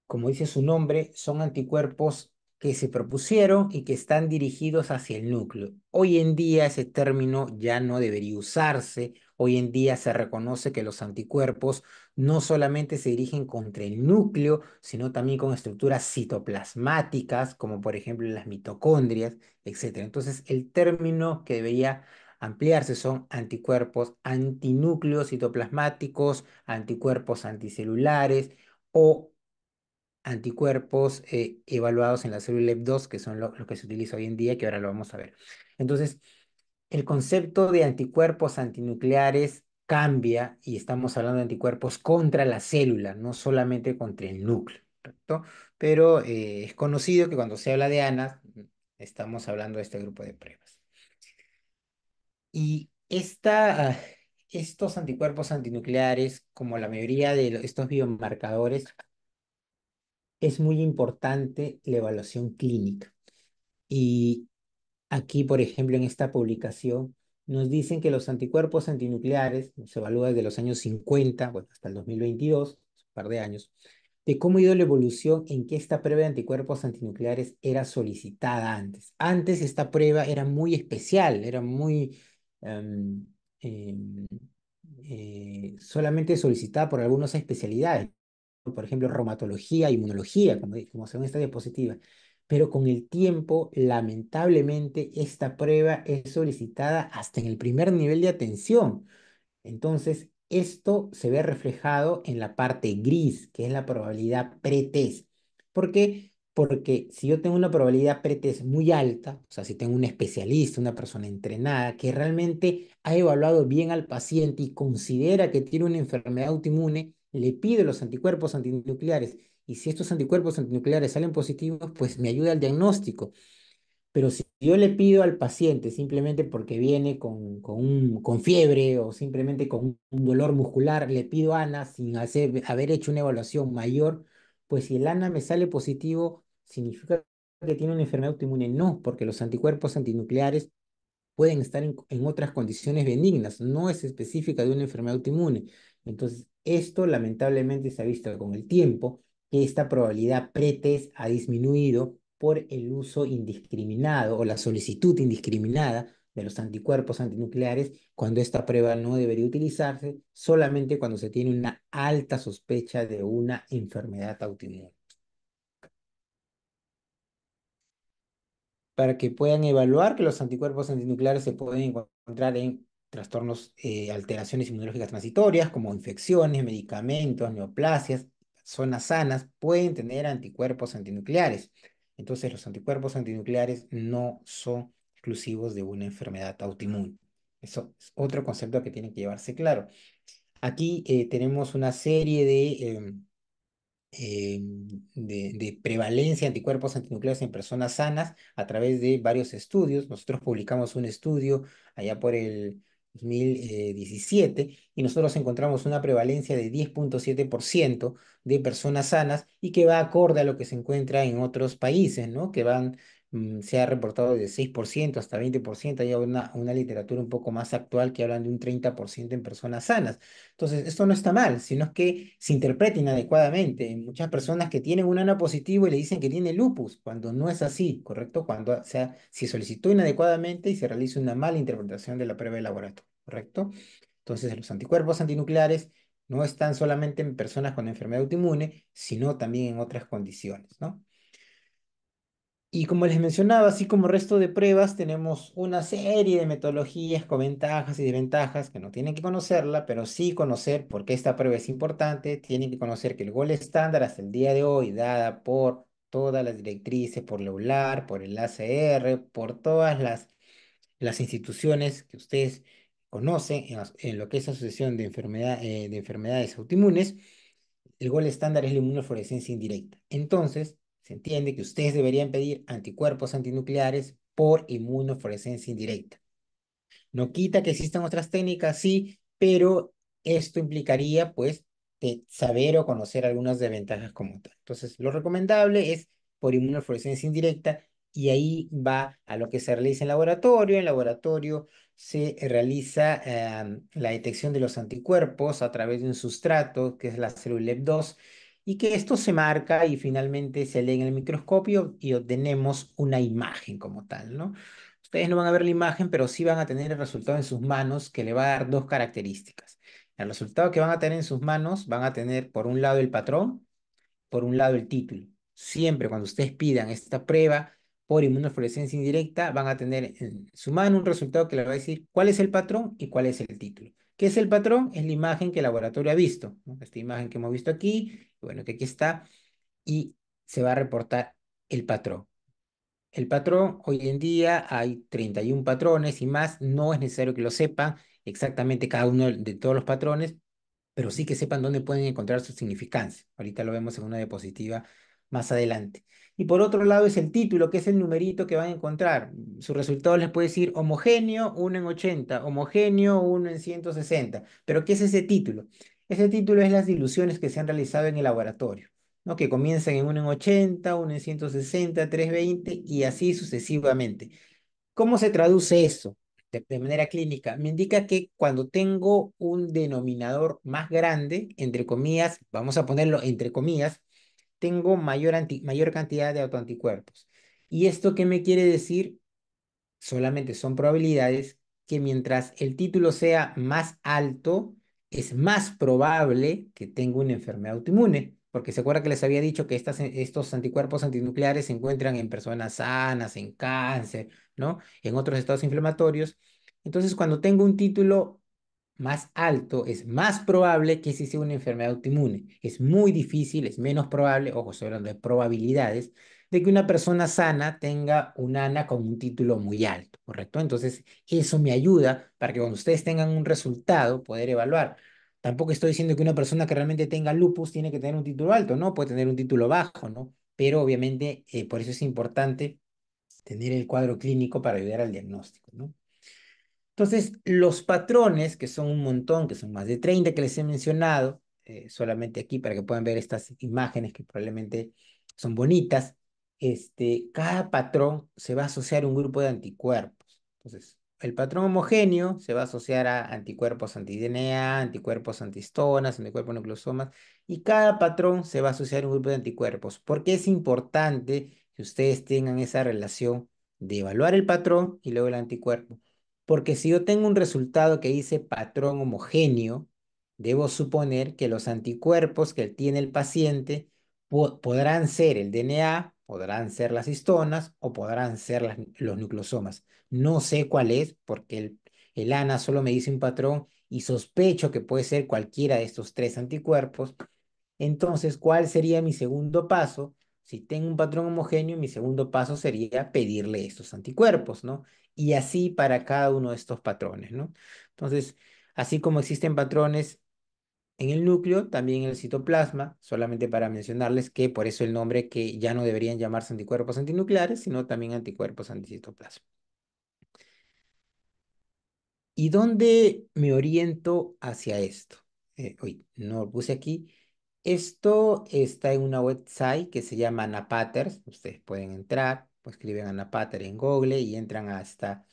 Como dice su nombre, son anticuerpos que se propusieron y que están dirigidos hacia el núcleo. Hoy en día ese término ya no debería usarse. Hoy en día se reconoce que los anticuerpos no solamente se dirigen contra el núcleo, sino también con estructuras citoplasmáticas, como por ejemplo las mitocondrias, etcétera. Entonces, el término que debería ampliarse son anticuerpos antinúcleos citoplasmáticos, anticuerpos anticelulares o anticuerpos evaluados en la célula EP2, que son lo que se utiliza hoy en día, que ahora lo vamos a ver. Entonces, el concepto de anticuerpos antinucleares cambia y estamos hablando de anticuerpos contra la célula, no solamente contra el núcleo, ¿correcto? Pero es conocido que cuando se habla de ANA, estamos hablando de este grupo de pruebas. Y estos anticuerpos antinucleares, como la mayoría de estos biomarcadores, es muy importante la evaluación clínica. Y aquí, por ejemplo, en esta publicación, nos dicen que los anticuerpos antinucleares, se evalúa desde los años 50, bueno, hasta el 2022, un par de años, de cómo ha ido la evolución en que esta prueba de anticuerpos antinucleares era solicitada antes. Antes esta prueba era muy especial, era muy em, em, solamente solicitada por algunas especialidades, por ejemplo, reumatología, inmunología, como se ve en esta diapositiva. Pero con el tiempo, lamentablemente, esta prueba es solicitada hasta en el primer nivel de atención. Entonces, esto se ve reflejado en la parte gris, que es la probabilidad pretest. ¿Por qué? Porque si yo tengo una probabilidad pretest muy alta, o sea, si tengo un especialista, una persona entrenada, que realmente ha evaluado bien al paciente y considera que tiene una enfermedad autoinmune, le pide los anticuerpos antinucleares. Y si estos anticuerpos antinucleares salen positivos, pues me ayuda al diagnóstico. Pero si yo le pido al paciente simplemente porque viene con fiebre o simplemente con un dolor muscular, le pido ANA sin haber hecho una evaluación mayor, pues si el ANA me sale positivo, significa que tiene una enfermedad autoinmune. No, porque los anticuerpos antinucleares pueden estar en otras condiciones benignas, no es específica de una enfermedad autoinmune. Entonces, esto lamentablemente se ha visto con el tiempo que esta probabilidad pretest ha disminuido por el uso indiscriminado o la solicitud indiscriminada de los anticuerpos antinucleares cuando esta prueba no debería utilizarse solamente cuando se tiene una alta sospecha de una enfermedad autoinmune. Para que puedan evaluar que los anticuerpos antinucleares se pueden encontrar en trastornos, alteraciones inmunológicas transitorias, como infecciones, medicamentos, neoplasias, zonas sanas, pueden tener anticuerpos antinucleares. Entonces, los anticuerpos antinucleares no son exclusivos de una enfermedad autoinmune. Eso es otro concepto que tiene que llevarse claro. Aquí tenemos una serie eh, de prevalencia de anticuerpos antinucleares en personas sanas a través de varios estudios. Nosotros publicamos un estudio allá por el 2017 y nosotros encontramos una prevalencia de 10,7% de personas sanas y que va acorde a lo que se encuentra en otros países, ¿no? Se ha reportado de 6% hasta 20%. Hay una literatura un poco más actual que hablan de un 30% en personas sanas. Entonces, esto no está mal, sino es que se interpreta inadecuadamente. Hay muchas personas que tienen un ANA positivo y le dicen que tiene lupus, cuando no es así, ¿correcto? Cuando se solicitó inadecuadamente y se realiza una mala interpretación de la prueba de laboratorio, ¿correcto? Entonces, los anticuerpos antinucleares no están solamente en personas con enfermedad autoinmune, sino también en otras condiciones, ¿no? Y como les mencionaba, así como resto de pruebas, tenemos una serie de metodologías con ventajas y desventajas que no tienen que conocerla, pero sí conocer por qué esta prueba es importante. Tienen que conocer que el gol estándar hasta el día de hoy, dada por todas las directrices, por la ULAR, por el ACR, por todas las instituciones que ustedes conocen en lo que es Asociación de Enfermedades Autoinmunes, el gol estándar es la inmunofluorescencia indirecta. Entonces, se entiende que ustedes deberían pedir anticuerpos antinucleares por inmunofluorescencia indirecta. No quita que existan otras técnicas, sí, pero esto implicaría, pues, saber o conocer algunas desventajas como tal. Entonces, lo recomendable es por inmunofluorescencia indirecta y ahí va a lo que se realiza en laboratorio. En laboratorio se realiza la detección de los anticuerpos a través de un sustrato, que es la célula EP2, y que esto se marca y finalmente se lee en el microscopio y obtenemos una imagen como tal, ¿no? Ustedes no van a ver la imagen, pero sí van a tener el resultado en sus manos que le va a dar dos características. El resultado que van a tener en sus manos van a tener por un lado el patrón, por un lado el título. Siempre cuando ustedes pidan esta prueba por inmunofluorescencia indirecta, van a tener en su mano un resultado que les va a decir cuál es el patrón y cuál es el título. ¿Qué es el patrón? Es la imagen que el laboratorio ha visto, ¿no? Esta imagen que hemos visto aquí, bueno, que aquí está, y se va a reportar el patrón. El patrón, hoy en día hay 31 patrones y más, no es necesario que lo sepan exactamente cada uno de todos los patrones, pero sí que sepan dónde pueden encontrar su significancia. Ahorita lo vemos en una diapositiva más adelante. Y por otro lado es el título, que es el numerito que van a encontrar. Su resultado les puede decir homogéneo 1 en 80, homogéneo 1 en 160. Pero ¿qué es ese título? Ese título es las diluciones que se han realizado en el laboratorio, ¿no? Que comienzan en 1 en 80, 1 en 160, 320 y así sucesivamente. ¿Cómo se traduce eso de manera clínica? Me indica que cuando tengo un denominador más grande, entre comillas, vamos a ponerlo entre comillas, tengo mayor cantidad de autoanticuerpos. ¿Y esto qué me quiere decir? Solamente son probabilidades que mientras el título sea más alto, es más probable que tenga una enfermedad autoinmune. Porque se acuerda que les había dicho que estos anticuerpos antinucleares se encuentran en personas sanas, en cáncer, ¿no? En otros estados inflamatorios. Entonces, cuando tengo un título más alto, es más probable que sí sea una enfermedad autoinmune. Es muy difícil, es menos probable, ojo, estoy hablando de probabilidades, de que una persona sana tenga un ANA con un título muy alto, ¿correcto? Entonces, eso me ayuda para que cuando ustedes tengan un resultado, poder evaluar. Tampoco estoy diciendo que una persona que realmente tenga lupus tiene que tener un título alto, ¿no? Puede tener un título bajo, ¿no? Pero obviamente, por eso es importante tener el cuadro clínico para ayudar al diagnóstico, ¿no? Entonces, los patrones, que son un montón, que son más de 30 que les he mencionado, solamente aquí para que puedan ver estas imágenes que probablemente son bonitas, cada patrón se va a asociar a un grupo de anticuerpos. Entonces, el patrón homogéneo se va a asociar a anticuerpos anti-DNA, anticuerpos antihistonas, anticuerpos nucleosomas, y cada patrón se va a asociar a un grupo de anticuerpos. ¿Por qué es importante que ustedes tengan esa relación de evaluar el patrón y luego el anticuerpo? Porque si yo tengo un resultado que dice patrón homogéneo, debo suponer que los anticuerpos que tiene el paciente podrán ser el DNA, podrán ser las histonas o podrán ser los nucleosomas. No sé cuál es porque el ANA solo me dice un patrón y sospecho que puede ser cualquiera de estos tres anticuerpos. Entonces, ¿cuál sería mi segundo paso? Si tengo un patrón homogéneo, mi segundo paso sería pedirle estos anticuerpos, ¿no? Y así para cada uno de estos patrones, ¿no? Entonces, así como existen patrones en el núcleo, también en el citoplasma, solamente para mencionarles que por eso el nombre que ya no deberían llamarse anticuerpos antinucleares, sino también anticuerpos anticitoplasma. ¿Y dónde me oriento hacia esto? Uy, no lo puse aquí. Esto está en una website que se llama Anapater. Ustedes pueden entrar, pues escriben Anapater en Google y entran a esta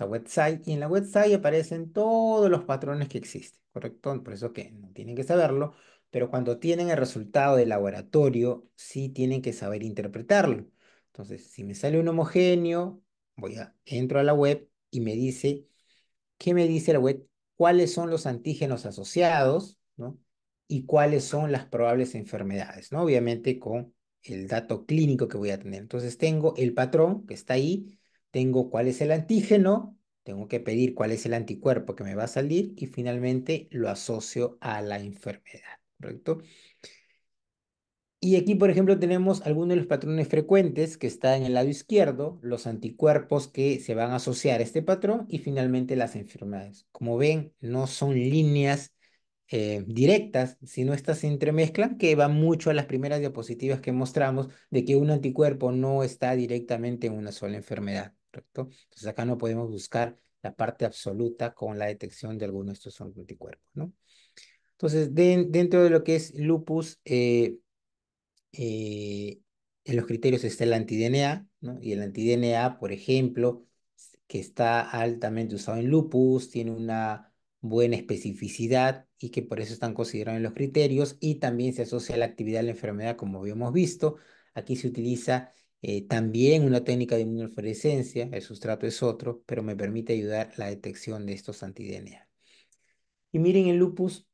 website. Y en la website aparecen todos los patrones que existen, ¿correcto? Por eso que no tienen que saberlo, pero cuando tienen el resultado del laboratorio, sí tienen que saber interpretarlo. Entonces, si me sale un homogéneo, entro a la web y me dice. ¿Qué me dice la web? ¿Cuáles son los antígenos asociados, ¿no? Y cuáles son las probables enfermedades, ¿no? Obviamente con el dato clínico que voy a tener. Entonces tengo el patrón que está ahí, tengo cuál es el antígeno, tengo que pedir cuál es el anticuerpo que me va a salir y finalmente lo asocio a la enfermedad, ¿correcto? Y aquí, por ejemplo, tenemos algunos de los patrones frecuentes que están en el lado izquierdo, los anticuerpos que se van a asociar a este patrón y finalmente las enfermedades. Como ven, no son líneas directas, sino estas se entremezclan, que va mucho a las primeras diapositivas que mostramos de que un anticuerpo no está directamente en una sola enfermedad, ¿correcto? Entonces acá no podemos buscar la parte absoluta con la detección de alguno de estos anticuerpos, ¿no? Entonces, dentro de lo que es lupus, eh, en los criterios está el anti-DNA, ¿no? Y el anti-DNA, por ejemplo, que está altamente usado en lupus, tiene una buena especificidad y que por eso están considerados en los criterios y también se asocia a la actividad de la enfermedad, como habíamos visto. Aquí se utiliza también una técnica de inmunofluorescencia, el sustrato es otro, pero me permite ayudar a la detección de estos anti-DNA. Y miren, el lupus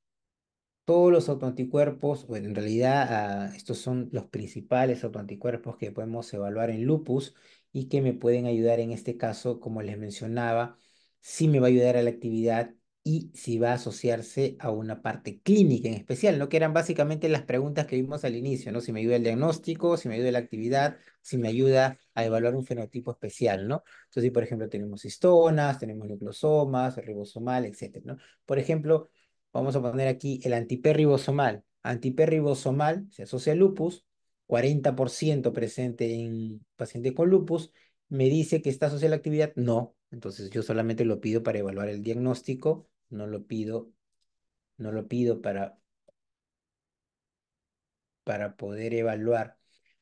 todos los autoanticuerpos, bueno, en realidad estos son los principales autoanticuerpos que podemos evaluar en lupus y que me pueden ayudar en este caso, como les mencionaba, si me va a ayudar a la actividad y si va a asociarse a una parte clínica en especial, ¿no? Que eran básicamente las preguntas que vimos al inicio, ¿no? Si me ayuda el diagnóstico, si me ayuda la actividad, si me ayuda a evaluar un fenotipo especial, ¿no? Entonces, si por ejemplo tenemos histonas, tenemos nucleosomas, ribosomal, etcétera, ¿no? Por ejemplo, vamos a poner aquí el antiperribosomal. Antiperribosomal se asocia al lupus, 40% presente en paciente con lupus. ¿Me dice que está asociado a la actividad? No. Entonces yo solamente lo pido para evaluar el diagnóstico, no lo pido para poder evaluar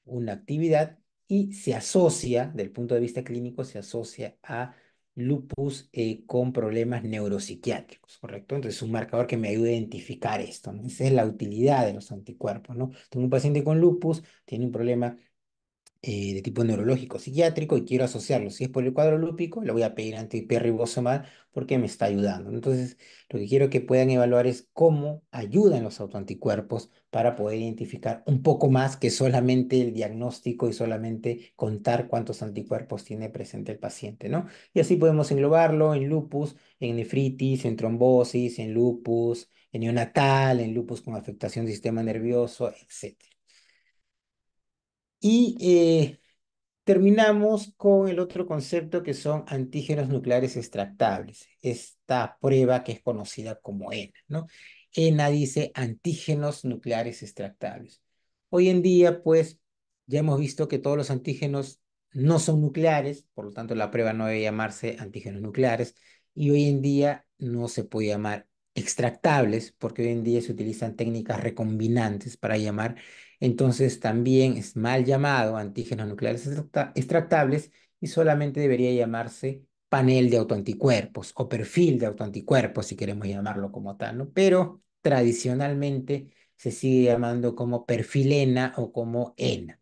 una actividad y se asocia, del punto de vista clínico, se asocia a lupus con problemas neuropsiquiátricos, ¿correcto? Entonces es un marcador que me ayuda a identificar esto, ¿no? Esa es la utilidad de los anticuerpos, ¿no? Tengo un paciente con lupus, tiene un problema de tipo neurológico psiquiátrico y quiero asociarlo. Si es por el cuadro lúpico, le voy a pedir antiperribosomal porque me está ayudando. Entonces, lo que quiero que puedan evaluar es cómo ayudan los autoanticuerpos para poder identificar un poco más que solamente el diagnóstico y solamente contar cuántos anticuerpos tiene presente el paciente, ¿no? Y así podemos englobarlo en lupus, en nefritis, en trombosis, en lupus, en neonatal, en lupus con afectación del sistema nervioso, etc. Y terminamos con el otro concepto que son antígenos nucleares extractables. Esta prueba que es conocida como ENA, ¿no? ENA dice antígenos nucleares extractables. Hoy en día, pues, ya hemos visto que todos los antígenos no son nucleares, por lo tanto la prueba no debe llamarse antígenos nucleares, y hoy en día no se puede llamar extractables, porque hoy en día se utilizan técnicas recombinantes para llamar, entonces también es mal llamado antígenos nucleares extractables y solamente debería llamarse panel de autoanticuerpos o perfil de autoanticuerpos, si queremos llamarlo como tal, ¿no? Pero tradicionalmente se sigue llamando como perfil ENA o como ENA.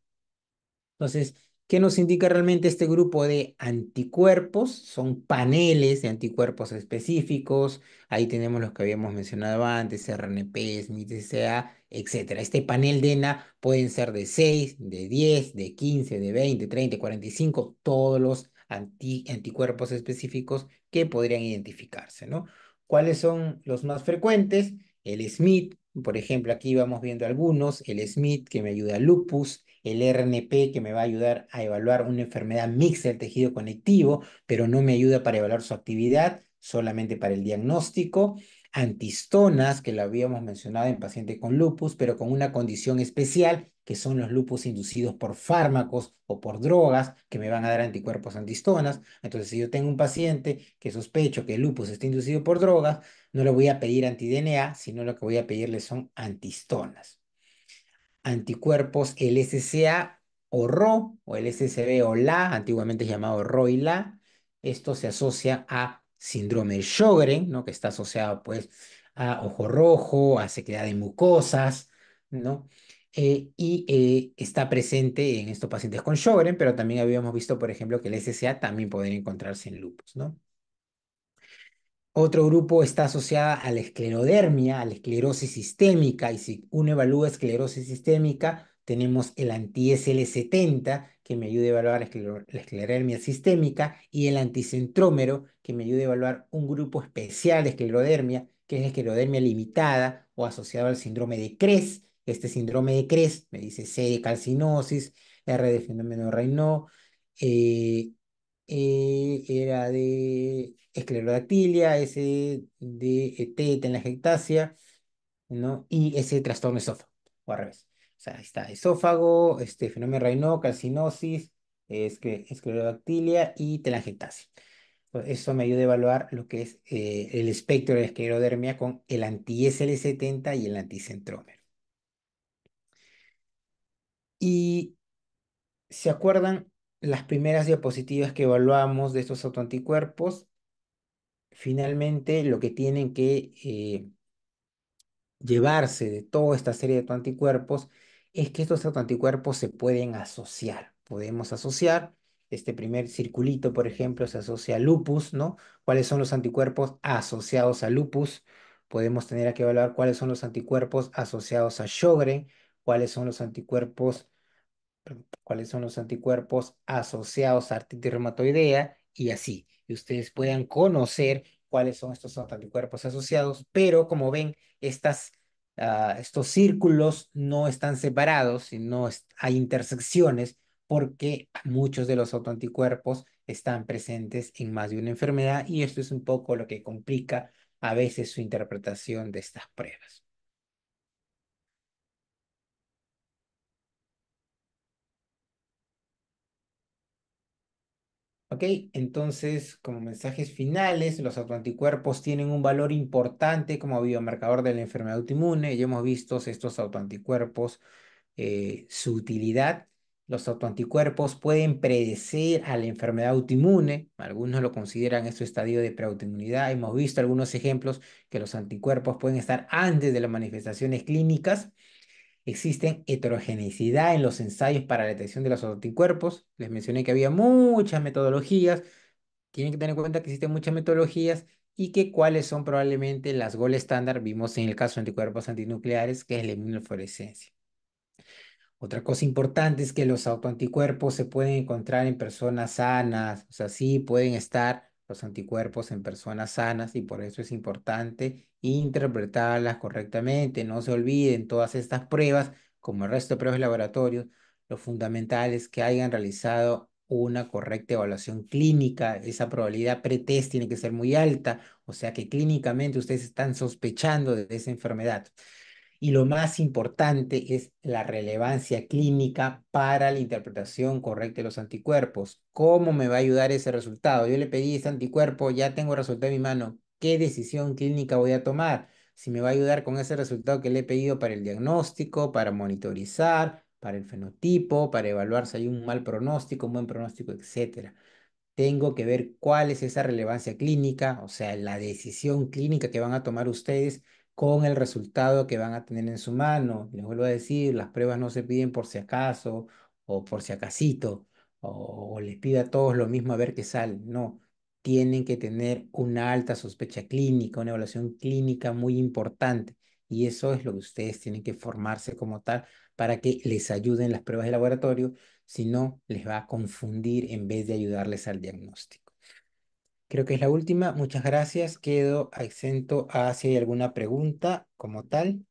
Entonces, ¿qué nos indica realmente este grupo de anticuerpos? Son paneles de anticuerpos específicos. Ahí tenemos los que habíamos mencionado antes, RNP, SMIT-CA, etcétera. Este panel de ENA pueden ser de 6, de 10, de 15, de 20, 30, 45, todos los anticuerpos específicos que podrían identificarse, ¿no? ¿Cuáles son los más frecuentes? El SMIT, por ejemplo, aquí vamos viendo algunos, el SMIT que me ayuda a lupus, el RNP que me va a ayudar a evaluar una enfermedad mixta del tejido conectivo, pero no me ayuda para evaluar su actividad, solamente para el diagnóstico. Antistonas, que lo habíamos mencionado en pacientes con lupus, pero con una condición especial, que son los lupus inducidos por fármacos o por drogas que me van a dar anticuerpos antistonas. Entonces, si yo tengo un paciente que sospecho que el lupus está inducido por drogas, no le voy a pedir anti-DNA, sino lo que voy a pedirle son antistonas. Anticuerpos LSCA o RO o LSCB o LA, antiguamente llamado RO y LA. Esto se asocia a síndrome de Sjögren, ¿no? Que está asociado pues a ojo rojo, a sequedad de mucosas, ¿no? Y está presente en estos pacientes con Sjögren, pero también habíamos visto, por ejemplo, que el SCA también podría encontrarse en lupus, ¿no? Otro grupo está asociada a la esclerodermia, a la esclerosis sistémica, y si uno evalúa esclerosis sistémica, tenemos el anti-SL70, que me ayuda a evaluar la esclerodermia sistémica, y el anticentrómero, que me ayuda a evaluar un grupo especial de esclerodermia, que es la esclerodermia limitada o asociado al síndrome de Cres. Este síndrome de Cres me dice C de calcinosis, R de fenómeno Raynaud, eh, era de esclerodactilia, S de telangiectasia, ¿no? Y ese trastorno esófago, o al revés. O sea, ahí está esófago, este fenómeno Raynaud, calcinosis, esclerodactilia y telangiectasia. Pues eso me ayuda a evaluar lo que es el espectro de la esclerodermia con el anti-SL70 y el anticentrómero. Y ¿Se acuerdan las primeras diapositivas que evaluamos de estos autoanticuerpos? Finalmente, lo que tienen que llevarse de toda esta serie de autoanticuerpos es que estos autoanticuerpos se pueden asociar. Podemos asociar, este primer circulito, por ejemplo, se asocia a lupus, ¿no? ¿Cuáles son los anticuerpos asociados a lupus? Podemos tener que evaluar cuáles son los anticuerpos asociados a Sjögren, cuáles son los anticuerpos cuáles son los anticuerpos asociados a artritis reumatoidea y así. Y ustedes puedan conocer cuáles son estos anticuerpos asociados, pero como ven, estos círculos no están separados, sino hay intersecciones porque muchos de los autoanticuerpos están presentes en más de una enfermedad y esto es un poco lo que complica a veces su interpretación de estas pruebas. Ok, entonces, como mensajes finales, los autoanticuerpos tienen un valor importante como biomarcador de la enfermedad autoinmune. Ya hemos visto estos autoanticuerpos, su utilidad. Los autoanticuerpos pueden predecir a la enfermedad autoinmune. Algunos lo consideran este estadio de preautoinmunidad. Hemos visto algunos ejemplos que los anticuerpos pueden estar antes de las manifestaciones clínicas. Existen heterogeneidad en los ensayos para la detección de los anticuerpos. Les mencioné que había muchas metodologías. Tienen que tener en cuenta que existen muchas metodologías y que cuáles son probablemente las gold estándar. Vimos en el caso de anticuerpos antinucleares, que es la inmunofluorescencia. Otra cosa importante es que los autoanticuerpos se pueden encontrar en personas sanas, o sea, sí pueden estar los anticuerpos en personas sanas y por eso es importante interpretarlas correctamente. No se olviden todas estas pruebas, como el resto de pruebas de laboratorio, lo fundamental es que hayan realizado una correcta evaluación clínica. Esa probabilidad pretest tiene que ser muy alta, o sea que clínicamente ustedes están sospechando de esa enfermedad. Y lo más importante es la relevancia clínica para la interpretación correcta de los anticuerpos. ¿Cómo me va a ayudar ese resultado? Yo le pedí ese anticuerpo, ya tengo el resultado en mi mano. ¿Qué decisión clínica voy a tomar? Si me va a ayudar con ese resultado que le he pedido para el diagnóstico, para monitorizar, para el fenotipo, para evaluar si hay un mal pronóstico, un buen pronóstico, etcétera. Tengo que ver cuál es esa relevancia clínica, o sea, la decisión clínica que van a tomar ustedes con el resultado que van a tener en su mano. Les vuelvo a decir, las pruebas no se piden por si acaso o por si acasito, o les pido a todos lo mismo a ver qué sale. No, tienen que tener una alta sospecha clínica, una evaluación clínica muy importante. Y eso es lo que ustedes tienen que formarse como tal para que les ayuden las pruebas de laboratorio, si no, les va a confundir en vez de ayudarles al diagnóstico. Creo que es la última. Muchas gracias. Quedo exento a si hay alguna pregunta como tal.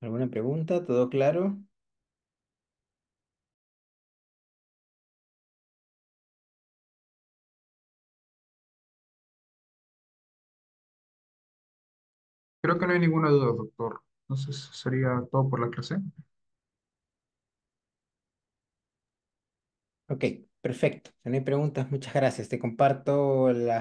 ¿Alguna pregunta? ¿Todo claro? Creo que no hay ninguna duda, doctor. Entonces sería todo por la clase. Ok, perfecto. Si no hay preguntas, muchas gracias. Te comparto la